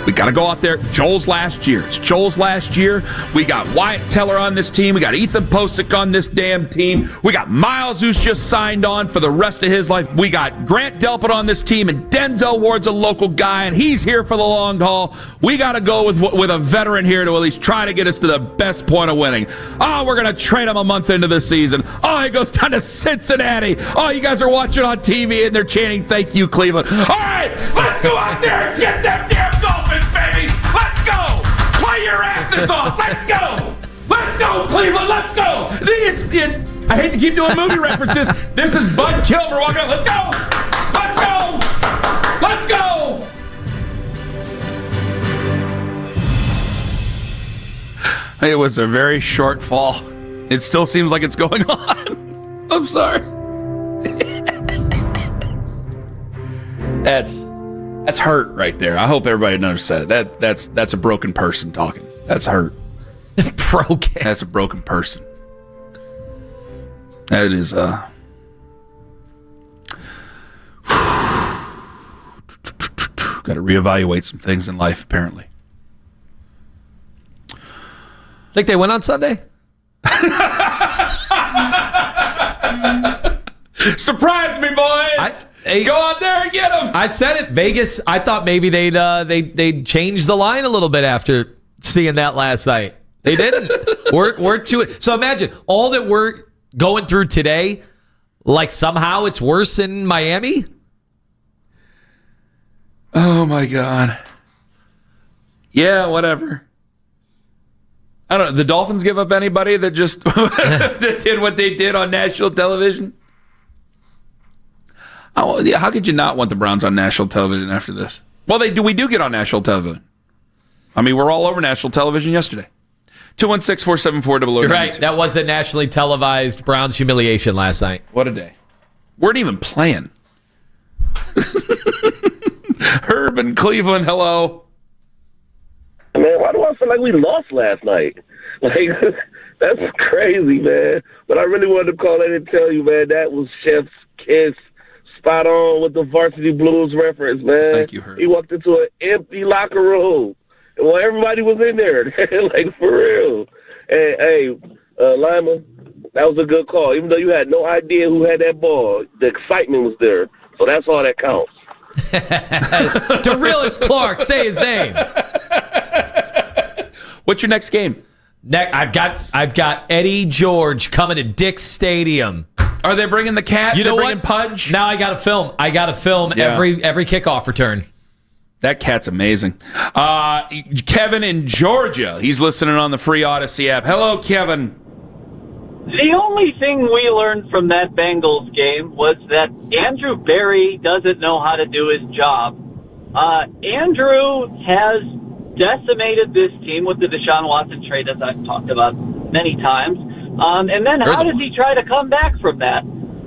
We got to go out there. Joel's last year. It's Joel's last year. We got Wyatt Teller on this team. We got Ethan Posick on this damn team. We got Miles, who's just signed on for the rest of his life. We got Grant Delpit on this team, and Denzel Ward's a local guy, and he's here for the long haul. We got to go with a veteran here to at least try to get us to the best point of winning. Oh, we're going to trade him a month into the season. Oh, he goes down to Cincinnati. Oh, you guys are watching on TV, and they're chanting, "Thank you, Cleveland." All right, let's go out there and get them damn Dolphins, baby. Let's go. Play your asses off. Let's go. Let's go, Cleveland. Let's go. I hate to keep doing movie references. This is Bud Kilmer walking out. Let's go. Let's go. Let's go. It was a very short fall. It still seems like it's going on. I'm sorry. That's hurt right there. I hope everybody noticed that. That's a broken person talking. That's hurt. Broken. That's a broken person. That is got to reevaluate some things in life, apparently. Think they went on Sunday? Surprise me, boys! Go out there and get them. I said it. Vegas. I thought maybe they'd change the line a little bit after seeing that last night. They didn't. we're to it. So imagine all that we're going through today. Like somehow it's worse in Miami. Oh my God. Yeah, whatever. I don't know. The Dolphins give up anybody that just that did what they did on national television? Oh, yeah, how could you not want the Browns on national television after this? Well, we do get on national television. I mean, we're all over national television yesterday. 216-474-0092. You're right. That was a nationally televised Browns humiliation last night. What a day. Weren't even playing. Herb in Cleveland, hello. Man, why do I feel like we lost last night? Like, that's crazy, man. But I really wanted to call in and tell you, man, that was Chef's kiss. Spot on with the Varsity Blues reference, man. Thank you, Herb. He walked into an empty locker room. Well, everybody was in there, like, for real. And, hey, Lima, that was a good call. Even though you had no idea who had that ball, the excitement was there. So that's all that counts. DeRillis Clark, say his name. What's your next game? I've got Eddie George coming to Dick's Stadium. Are they bringing the cat? You know bringing what? Pudge? Now I got to film. every kickoff return. That cat's amazing. Kevin in Georgia. He's listening on the free Odyssey app. Hello, Kevin. The only thing we learned from that Bengals game was that Andrew Berry doesn't know how to do his job. Andrew has decimated this team with the Deshaun Watson trade, as I've talked about many times. And then how does he try to come back from that?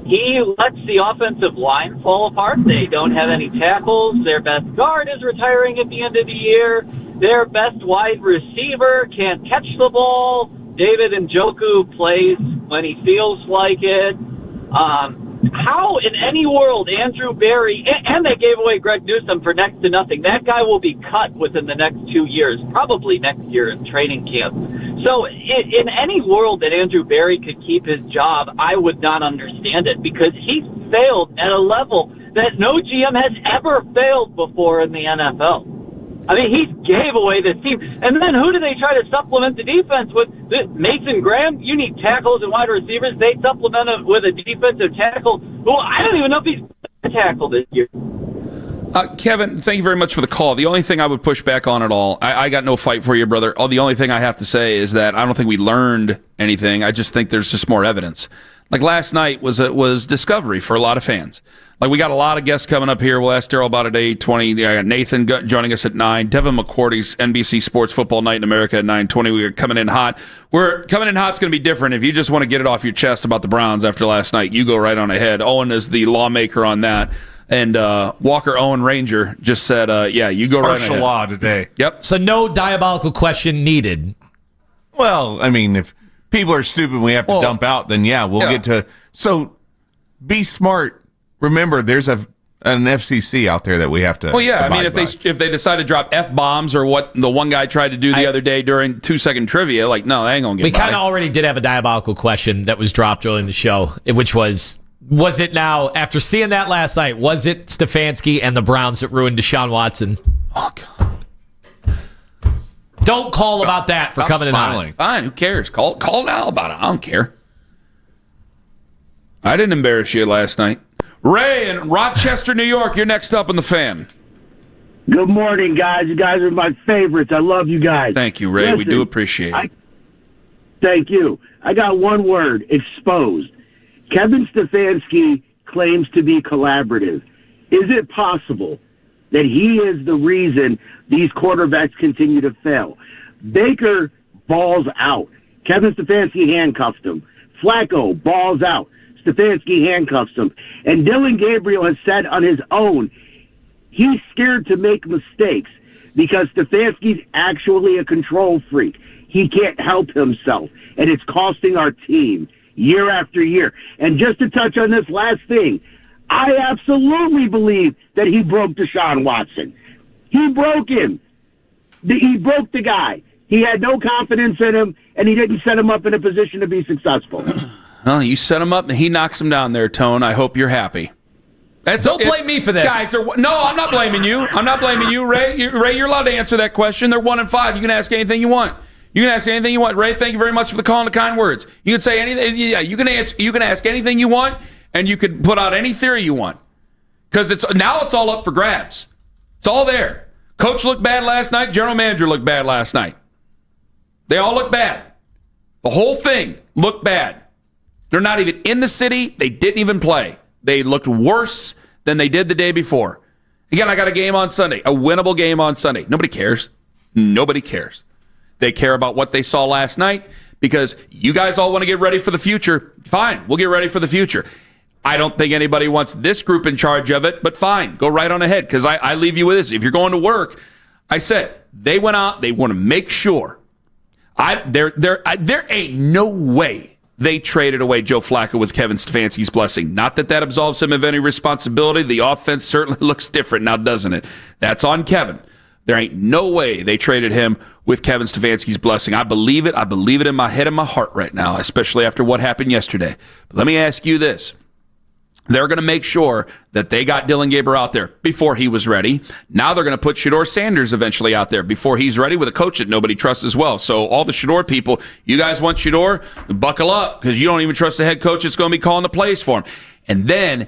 He lets the offensive line fall apart. They don't have any tackles. Their best guard is retiring at the end of the year. Their best wide receiver can't catch the ball. David Njoku plays when he feels like it. How in any world Andrew Berry, and they gave away Greg Newsome for next to nothing. That guy will be cut within the next 2 years, probably next year in training camp. So in any world that Andrew Berry could keep his job, I would not understand it because he failed at a level that no GM has ever failed before in the NFL. I mean, he gave away this team. And then who do they try to supplement the defense with? Mason Graham? You need tackles and wide receivers. They supplement it with a defensive tackle. Well, I don't even know if he's a tackle this year. Kevin, thank you very much for the call. The only thing I would push back on at all, I got no fight for you, brother. The only thing I have to say is that I don't think we learned anything. I just think there's just more evidence. Like last night was discovery for a lot of fans. Like we got a lot of guests coming up here. We'll ask Daryl about it at 8:20. I got Nathan joining us at 9. Devin McCourty's NBC Sports Football Night in America at 9:20. We are coming in hot. We're coming in hot's going to be different. If you just want to get it off your chest about the Browns after last night, you go right on ahead. Owen is the lawmaker on that. And Walker Owen Ranger just said, yeah, you go right ahead. Martial law today. Yep. So no diabolical question needed. Well, I mean, if people are stupid and we have to dump out, then yeah, we'll get to. So be smart. Remember, there's a an FCC out there that we have to. Well, yeah. I mean, abide if they decide to drop F-bombs or what the one guy tried to do the other day during 2-second trivia, like, no, they ain't gonna get. We by. kind of already did have a diabolical question that was dropped early in the show, which was it now, after seeing that last night, was it Stefanski and the Browns that ruined Deshaun Watson? Oh, God. Don't call about that for coming smiling. Fine, who cares? Call now about it. I don't care. I didn't embarrass you last night. Ray in Rochester, New York, you're next up on the Fan. Good morning, guys. You guys are my favorites. I love you guys. Thank you, Ray. Listen, we do appreciate it. Thank you. I got one word, exposed. Kevin Stefanski claims to be collaborative. Is it possible that he is the reason these quarterbacks continue to fail? Baker balls out. Kevin Stefanski handcuffs him. Flacco balls out. Stefanski handcuffs him. And Dylan Gabriel has said on his own, he's scared to make mistakes because Stefanski's actually a control freak. He can't help himself, and it's costing our team year after year. And just to touch on this last thing, I absolutely believe that he broke Deshaun Watson. He broke him. He broke the guy. He had no confidence in him, and he didn't set him up in a position to be successul. Well, you set him up, and he knocks him down there, Tone. I hope you're happy. Don't blame me for this. Guys, no, I'm not blaming you. I'm not blaming you, Ray. Ray, you're allowed to answer that question. They're 1-5. You can ask anything you want. You can ask anything you want. Ray, thank you very much for the call and the kind words. You can say anything. Yeah, you can ask anything you want, and you can put out any theory you want. Because it's all up for grabs. It's all there. Coach looked bad last night. General manager looked bad last night. They all look bad. The whole thing looked bad. They're not even in the city. They didn't even play. They looked worse than they did the day before. Again, I got a game on Sunday, a winnable game on Sunday. Nobody cares. Nobody cares. They care about what they saw last night because you guys all want to get ready for the future. Fine, we'll get ready for the future. I don't think anybody wants this group in charge of it, but fine, go right on ahead because I leave you with this. If you're going to work, I said, they went out, they want to make sure. There ain't no way they traded away Joe Flacco with Kevin Stefanski's blessing. Not that absolves him of any responsibility. The offense certainly looks different now, doesn't it? That's on Kevin. There ain't no way they traded him with Kevin Stefanski's blessing. I believe it. I believe it in my head and my heart right now, especially after what happened yesterday. But let me ask you this. They're going to make sure that they got Dylan Gabriel out there before he was ready. Now they're going to put Shedeur Sanders eventually out there before he's ready with a coach that nobody trusts as well. So all the Shedeur people, you guys want Shedeur? Buckle up because you don't even trust the head coach that's going to be calling the plays for him. And then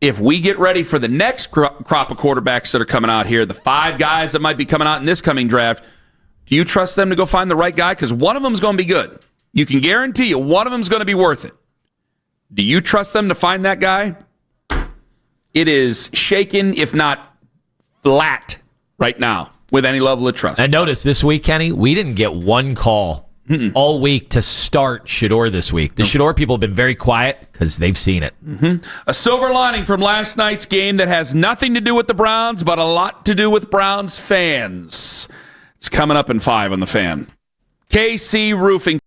if we get ready for the next crop of quarterbacks that are coming out here, the 5 guys that might be coming out in this coming draft, do you trust them to go find the right guy? Because one of them is going to be good. You can guarantee you one of them is going to be worth it. Do you trust them to find that guy? It is shaken, if not flat, right now with any level of trust. And notice this week, Kenny, we didn't get one call all week to start Shedeur this week. The Shedeur people have been very quiet because they've seen it. A silver lining from last night's game that has nothing to do with the Browns, but a lot to do with Browns fans. It's coming up in 5 on the Fan. KC Roofing.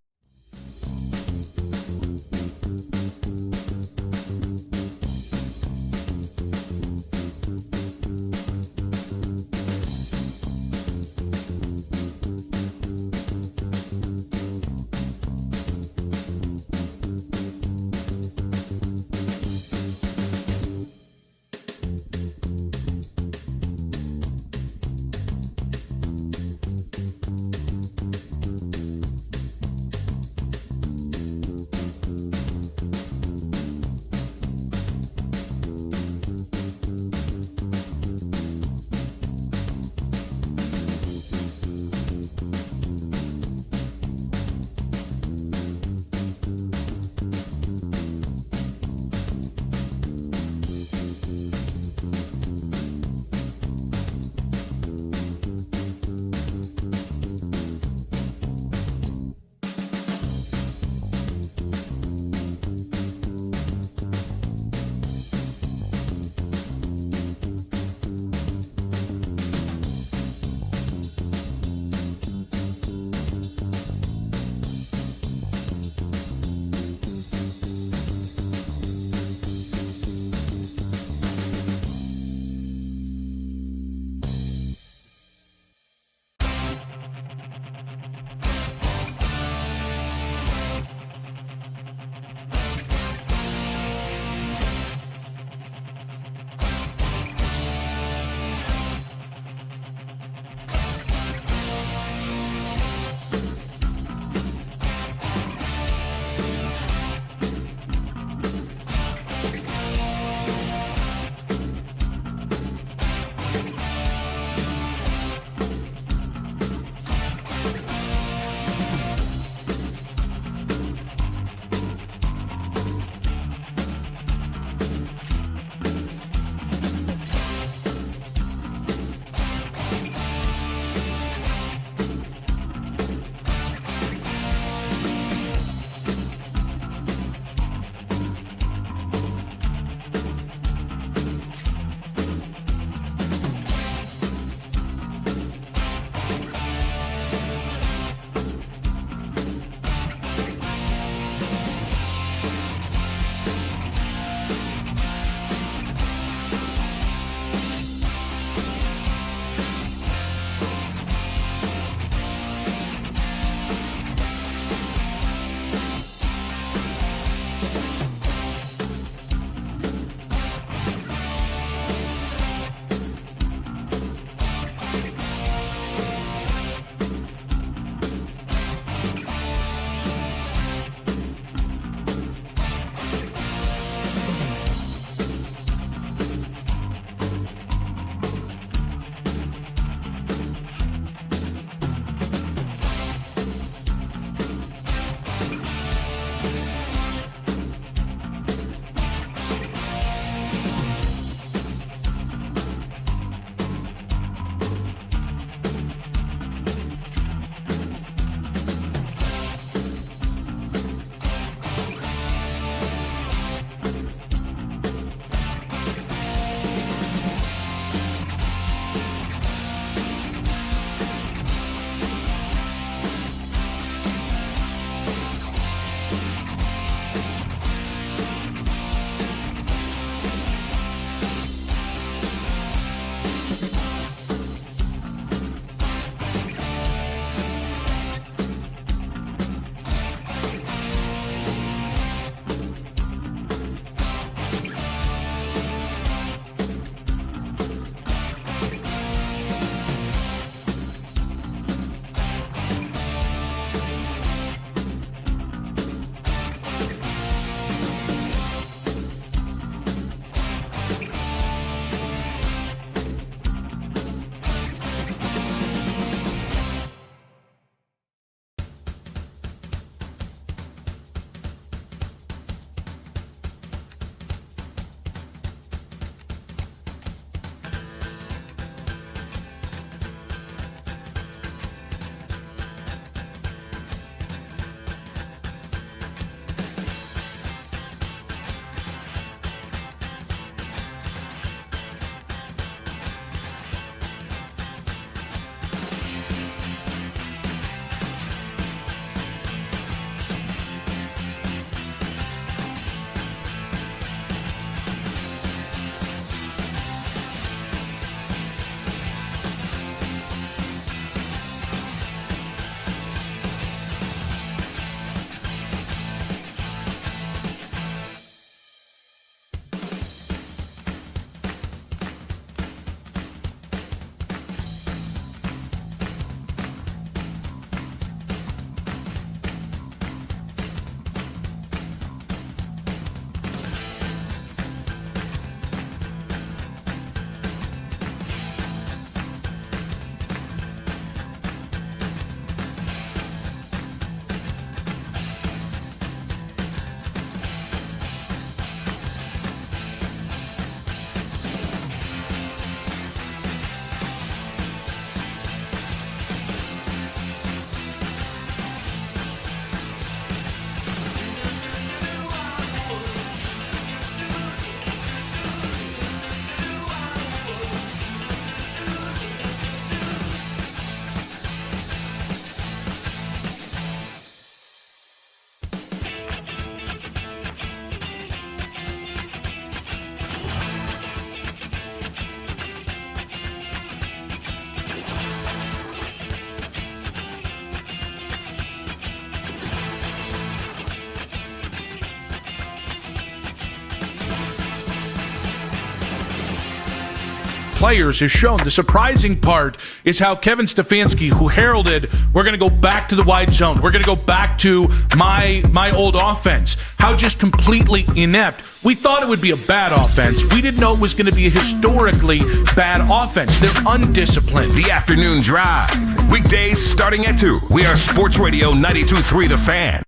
players has shown. The surprising part is how Kevin Stefanski, who heralded, we're going to go back to the wide zone. We're going to go back to my old offense. How just completely inept. We thought it would be a bad offense. We didn't know it was going to be a historically bad offense. They're undisciplined. The Afternoon Drive. Weekdays starting at 2. We are Sports Radio 92.3 The Fan.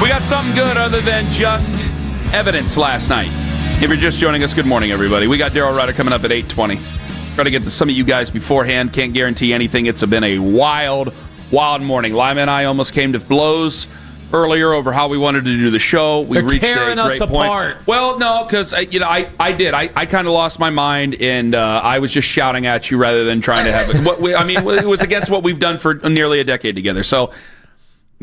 We got something good other than just evidence last night. If you're just joining us, good morning, everybody. We got Daryl Ryder coming up at 8:20. Try to get to some of you guys beforehand. Can't guarantee anything. It's been a wild morning. Lima and I almost came to blows earlier over how we wanted to do the show. They're tearing us apart. Well, no, because I did. I kind of lost my mind, and I was just shouting at you rather than trying to have it. It was against what we've done for nearly a decade together. So,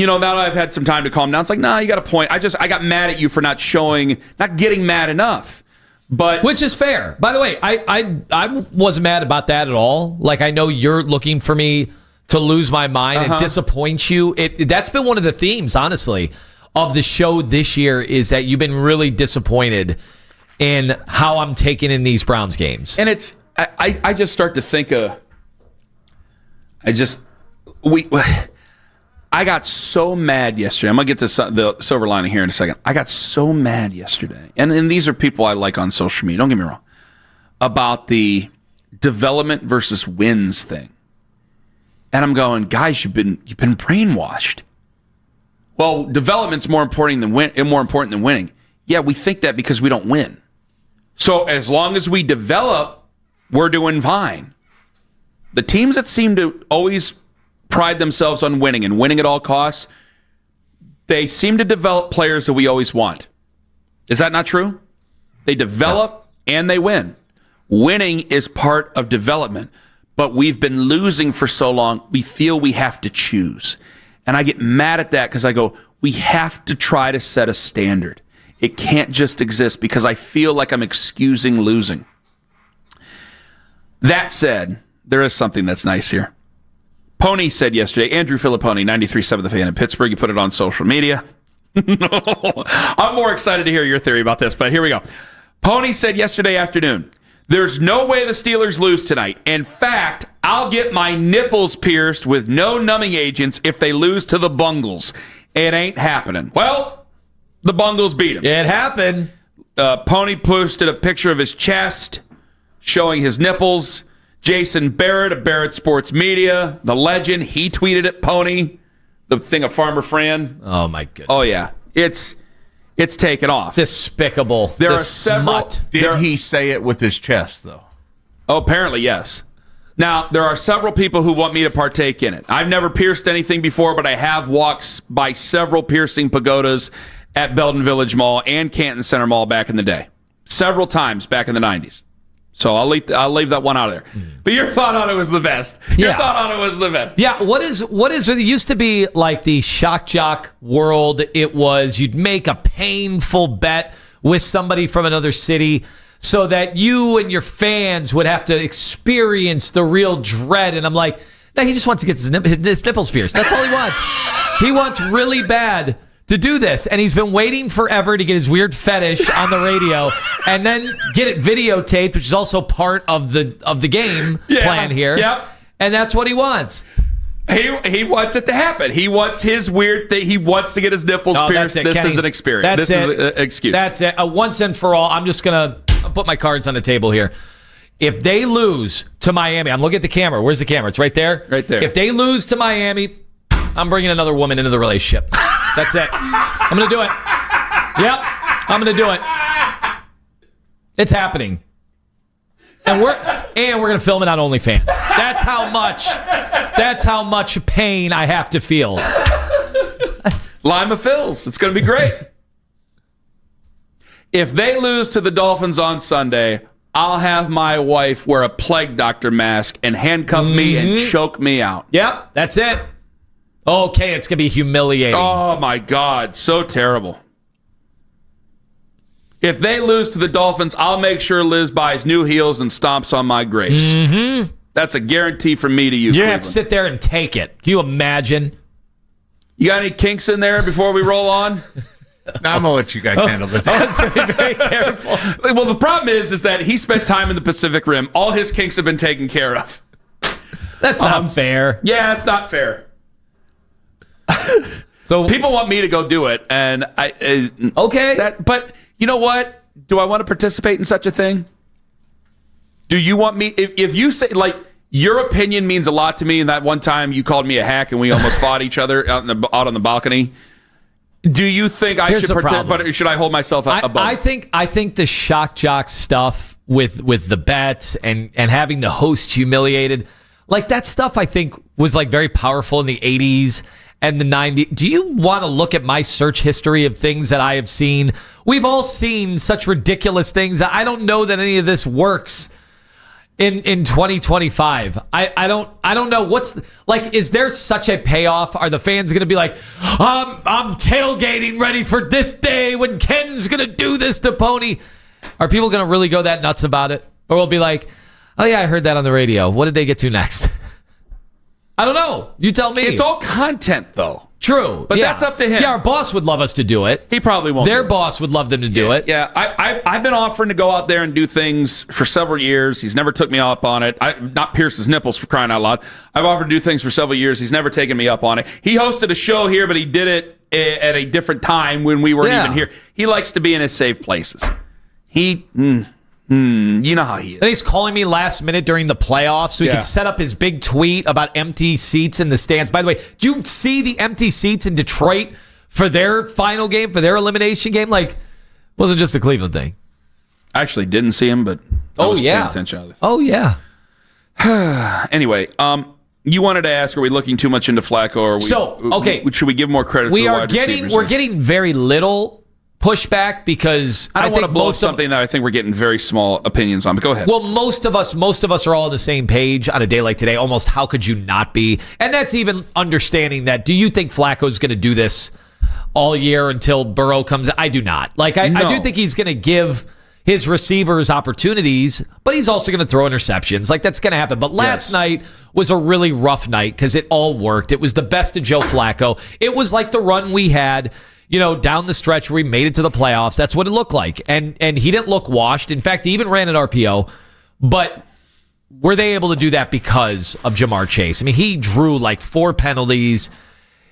now that I've had some time to calm down, it's like, nah, you got a point. I got mad at you for not getting mad enough. But which is fair. By the way, I wasn't mad about that at all. Like, I know you're looking for me to lose my mind and disappoint you. That's been one of the themes, honestly, of the show this year, is that you've been really disappointed in how I'm taking in these Browns games. And it's I just start to think I got so mad yesterday. I'm going to get to the silver lining here in a second. I got so mad yesterday. And these are people I like on social media. Don't get me wrong. About the development versus wins thing. And I'm going, guys, you've been brainwashed. Well, development's more important than winning. Yeah, we think that because we don't win. So as long as we develop, we're doing fine. The teams that seem to always pride themselves on winning and winning at all costs, they seem to develop players that we always want. Is that not true? They develop and they win. Winning is part of development, but we've been losing for so long, we feel we have to choose. And I get mad at that because I go, we have to try to set a standard. It can't just exist because I feel like I'm excusing losing. That said, there is something that's nice here. Pony said yesterday, Andrew Filipponi, 93.7 The Fan in Pittsburgh. You put it on social media. I'm more excited to hear your theory about this, but here we go. Pony said yesterday afternoon, there's no way the Steelers lose tonight. In fact, I'll get my nipples pierced with no numbing agents if they lose to the Bungles. It ain't happening. Well, the Bungles beat him. It happened. Pony posted a picture of his chest showing his nipples. Jason Barrett of Barrett Sports Media, the legend, he tweeted at Pony, the thing of Farmer Fran. Oh, my goodness. Oh, yeah. It's taken off. Despicable. There are several. Did he say it with his chest, though? Oh, apparently, yes. Now, there are several people who want me to partake in it. I've never pierced anything before, but I have walked by several piercing pagodas at Belden Village Mall and Canton Center Mall back in the day. Several times back in the 90s. So I'll leave that one out of there. But your thought on it was the best. Your thought on it was the best. Yeah, what is it used to be like the shock jock world. It was you'd make a painful bet with somebody from another city so that you and your fans would have to experience the real dread. And I'm like, no, he just wants to get his nipples pierced. That's all he wants. He wants really bad to do this, and he's been waiting forever to get his weird fetish on the radio and then get it videotaped, which is also part of the game plan here. Yep. And that's what he wants. He wants it to happen. He wants his weird thing. He wants to get his nipples pierced. This Kenny. is an experience. This is an excuse. That's it. Once and for all, I'm just going to put my cards on the table here. If they lose to Miami, I'm looking at the camera. Where's the camera? It's right there? Right there. If they lose to Miami, I'm bringing another woman into the relationship. That's it. I'm going to do it. Yep, I'm going to do it. It's happening. And we're going to film it on OnlyFans. That's how much pain I have to feel. Lima Phils. It's going to be great. If they lose to the Dolphins on Sunday, I'll have my wife wear a plague doctor mask and handcuff me and choke me out. Yep, that's it. Okay, it's going to be humiliating. Oh, my God. So terrible. If they lose to the Dolphins, I'll make sure Liz buys new heels and stomps on my grapes. Mm-hmm. That's a guarantee from me to you, You Cleveland. have to sit there and take it. Can you imagine? You got any kinks in there before we roll on? No, I'm going to let you guys handle this. Let's be very careful. Well, the problem is that he spent time in the Pacific Rim. All his kinks have been taken care of. That's not fair. Yeah, it's not fair. So people want me to go do it, and okay. But you know what? Do I want to participate in such a thing? Do you want me? If you say your opinion means a lot to me, and that one time you called me a hack and we almost fought each other out on the balcony. Do you think I should participate? But should I hold myself above? I think the shock jock stuff with the bets and having the host humiliated, like that stuff, I think was like very powerful in the 80s and the 90s. Do you want to look at my search history of things that I have seen? We've all seen such ridiculous things. I don't know that any of this works in 2025. I don't know what's is there such a payoff? Are the fans going to be like, I'm tailgating ready for this day when Ken's going to do this to Pony? Are people going to really go that nuts about it? Or will be like, oh yeah, I heard that on the radio. What did they get to next? I don't know. You tell me. It's all content though. True. But that's up to him. Yeah, our boss would love us to do it. He probably won't. Their boss would love them to do it. Yeah, I've been offering to go out there and do things for several years. He's never took me up on it. Not pierce his nipples, for crying out loud. I've offered to do things for several years. He's never taken me up on it. He hosted a show here, but he did it at a different time when we weren't even here. He likes to be in his safe places. You know how he is. And he's calling me last minute during the playoffs so he could set up his big tweet about empty seats in the stands. By the way, did you see the empty seats in Detroit for their final game, for their elimination game? Wasn't just a Cleveland thing. I actually didn't see him, but I was paying attention. Oh, yeah. Anyway, you wanted to ask, are we looking too much into Flacco? Or should we give more credit to the wide receivers? We're getting very little pushback because I don't want to blow something that I think we're getting very small opinions on, but go ahead. Well, most of us are all on the same page on a day like today. Almost, how could you not be? And that's even understanding that. Do you think Flacco's going to do this all year until Burrow comes? I do not. I do think he's going to give his receivers opportunities, but he's also going to throw interceptions. That's going to happen. But last night was a really rough night because it all worked. It was the best of Joe Flacco. It was like the run we had, down the stretch where we made it to the playoffs. That's what it looked like. And he didn't look washed. In fact, he even ran an RPO. But were they able to do that because of Jamar Chase? I mean, he drew 4 penalties.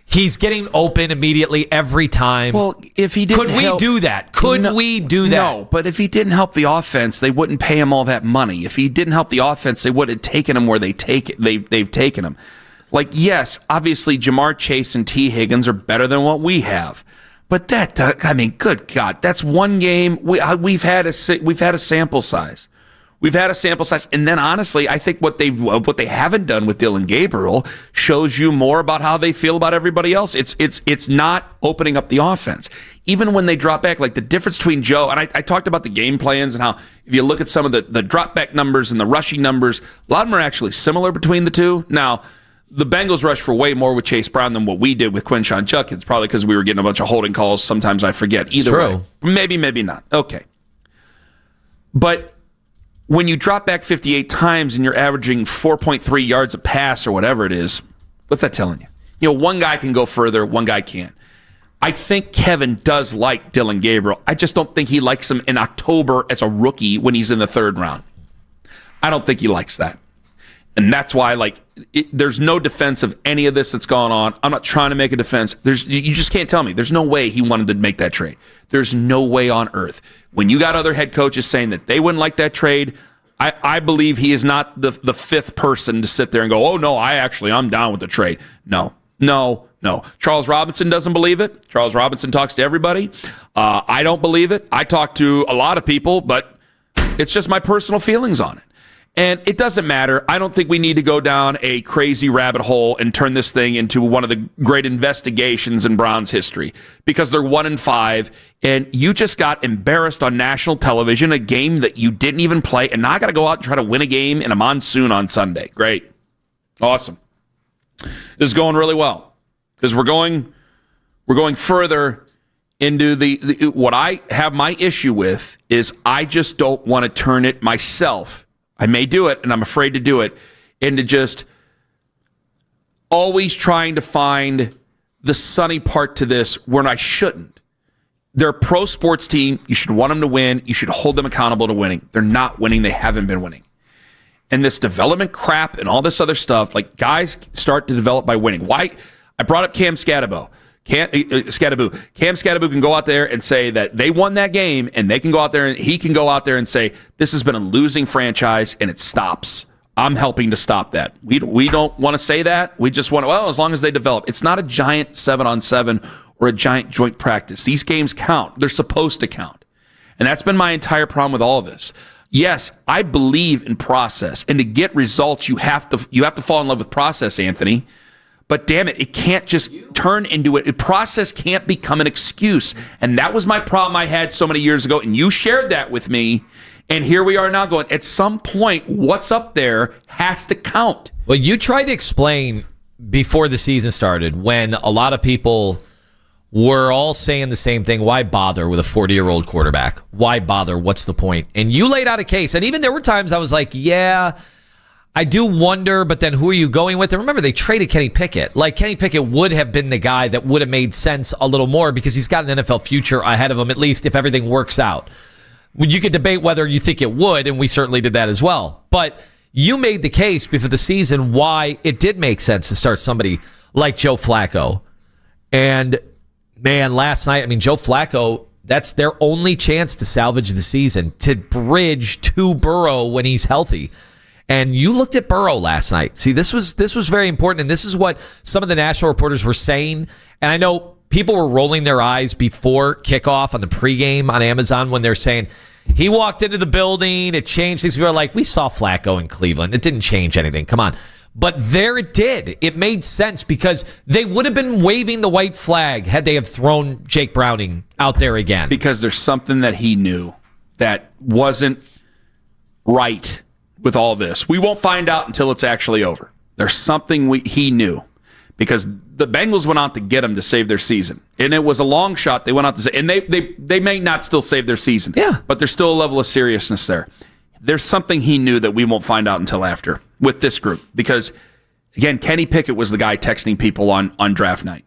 He's getting open immediately every time. Well, if he didn't we do that? We do that? No, but if he didn't help the offense, they wouldn't pay him all that money. If he didn't help the offense, they would have taken him where they've taken him. Yes, obviously Jamar Chase and T. Higgins are better than what we have. But good God, that's one game. We've had a sample size. We've had a sample size, and then honestly, I think what they haven't done with Dylan Gabriel shows you more about how they feel about everybody else. It's not opening up the offense. Even when they drop back, the difference between Joe and I talked about the game plans and how if you look at some of the drop back numbers and the rushing numbers, a lot of them are actually similar between the two. Now, the Bengals rushed for way more with Chase Brown than what we did with Quinshon Judkins, probably because we were getting a bunch of holding calls. Sometimes I forget. Either way. Maybe not. Okay. But when you drop back 58 times and you're averaging 4.3 yards a pass or whatever it is, what's that telling you? One guy can go further, one guy can't. I think Kevin does like Dylan Gabriel. I just don't think he likes him in October as a rookie when he's in the 3rd round. I don't think he likes that. And that's why, there's no defense of any of this that's gone on. I'm not trying to make a defense. You just can't tell me. There's no way he wanted to make that trade. There's no way on earth. When you got other head coaches saying that they wouldn't like that trade, I believe he is not the 5th person to sit there and go, oh, no, I'm down with the trade. No. Charles Robinson doesn't believe it. Charles Robinson talks to everybody. I don't believe it. I talk to a lot of people, but it's just my personal feelings on it. And it doesn't matter. I don't think we need to go down a crazy rabbit hole and turn this thing into one of the great investigations in Browns history because they're 1-5, and you just got embarrassed on national television, a game that you didn't even play, and now I got to go out and try to win a game in a monsoon on Sunday. Great. Awesome. This is going really well because we're going further into the what I have my issue with is I just don't want to turn it myself. I may do it, and I'm afraid to do it, into just always trying to find the sunny part to this when I shouldn't. They're a pro sports team. You should want them to win. You should hold them accountable to winning. They're not winning. They haven't been winning. And this development crap and all this other stuff, like guys start to develop by winning. Why? I brought up Cam Scadaboo. Cam Scadaboo can go out there and say that they won that game, and they can go out there and he can go out there and say, this has been a losing franchise and it stops. I'm helping to stop that. We don't want to say that. We just want to, well, as long as they develop. It's not a giant 7-on-7 or a giant joint practice. These games count. They're supposed to count. And that's been my entire problem with all of this. Yes, I believe in process. And to get results, you have to fall in love with process, Anthony. But damn it can't just turn into it. Process can't become an excuse. And that was my problem I had so many years ago. And you shared that with me. And here we are now going, at some point, what's up there has to count. Well, you tried to explain before the season started when a lot of people were all saying the same thing. Why bother with a 40-year-old quarterback? Why bother? What's the point? And you laid out a case. And even there were times I was like, yeah, I do wonder, but then who are you going with? And remember, they traded Kenny Pickett. Like, Kenny Pickett would have been the guy that would have made sense a little more because he's got an NFL future ahead of him, at least if everything works out. You could debate whether you think it would, and we certainly did that as well. But you made the case before the season why it did make sense to start somebody like Joe Flacco. And, man, last night, I mean, Joe Flacco, that's their only chance to salvage the season, to bridge to Burrow when he's healthy. And you looked at Burrow last night. See, this was very important, and this is what some of the national reporters were saying. And I know people were rolling their eyes before kickoff on the pregame on Amazon when they're saying, he walked into the building, it changed things. People are like, we saw Flacco in Cleveland. It didn't change anything. Come on. But there it did. It made sense because they would have been waving the white flag had they have thrown Jake Browning out there again. Because there's something that he knew that wasn't right with all this. We won't find out until it's actually over. There's something he knew because the Bengals went out to get him to save their season. And it was a long shot. They went out to say, and they may not still save their season. Yeah. But there's still a level of seriousness there. There's something he knew that we won't find out until after with this group. Because, again, Kenny Pickett was the guy texting people on draft night.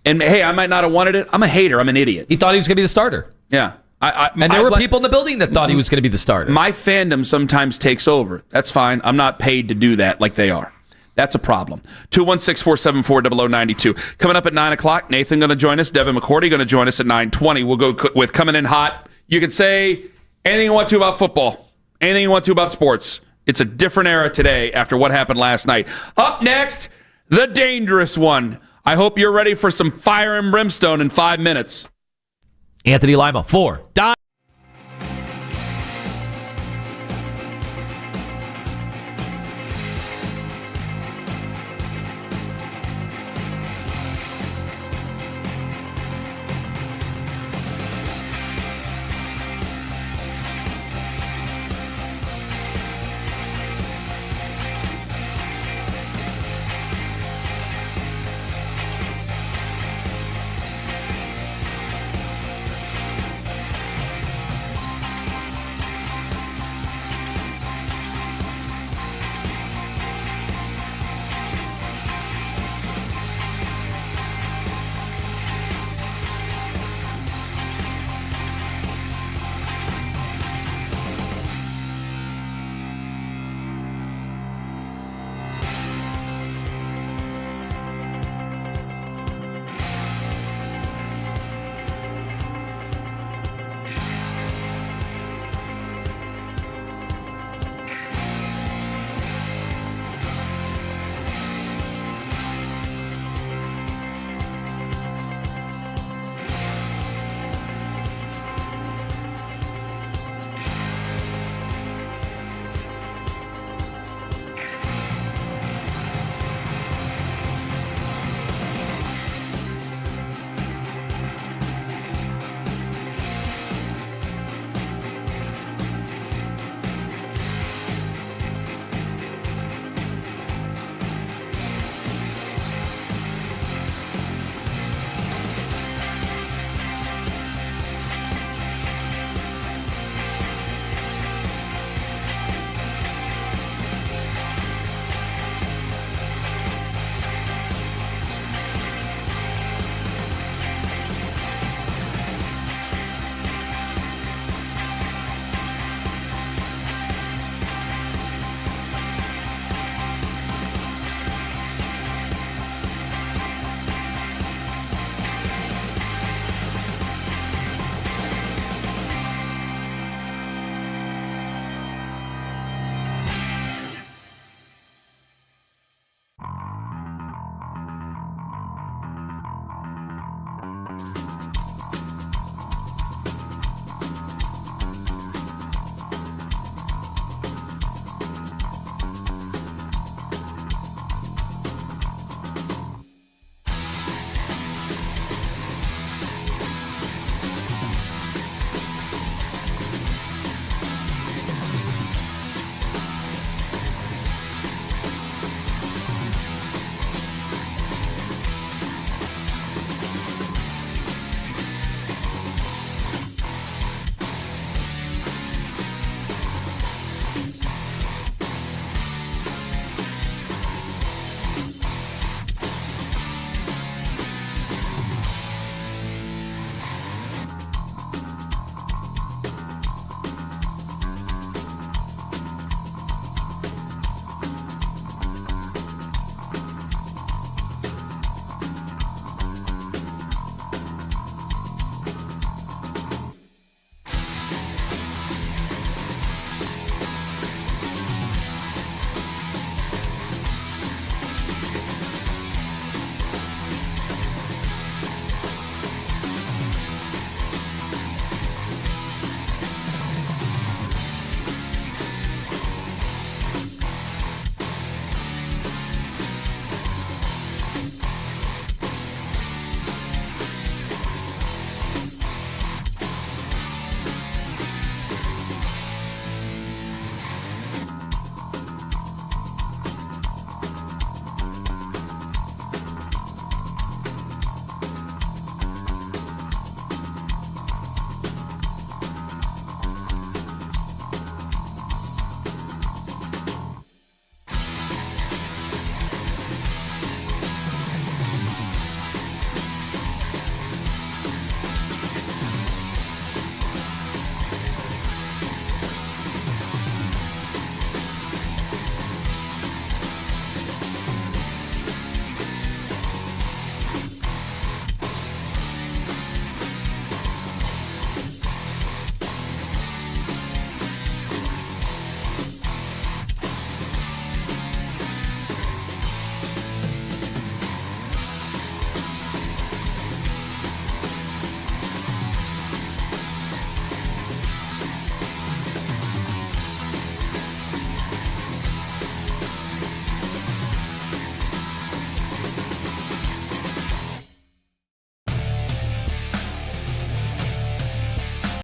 And, hey, I might not have wanted it. I'm a hater. I'm an idiot. He thought he was going to be the starter. Yeah. And there were people in the building that thought he was going to be the starter. My fandom sometimes takes over. That's fine. I'm not paid to do that like they are. That's a problem. 216-474-0092. Coming up at 9 o'clock, Nathan going to join us. Devin McCourty going to join us at 9:20. We'll go with Coming In Hot. You can say anything you want to about football, anything you want to about sports. It's a different era today after what happened last night. Up next, the dangerous one. I hope you're ready for some fire and brimstone in 5 minutes. Anthony Lima, 4.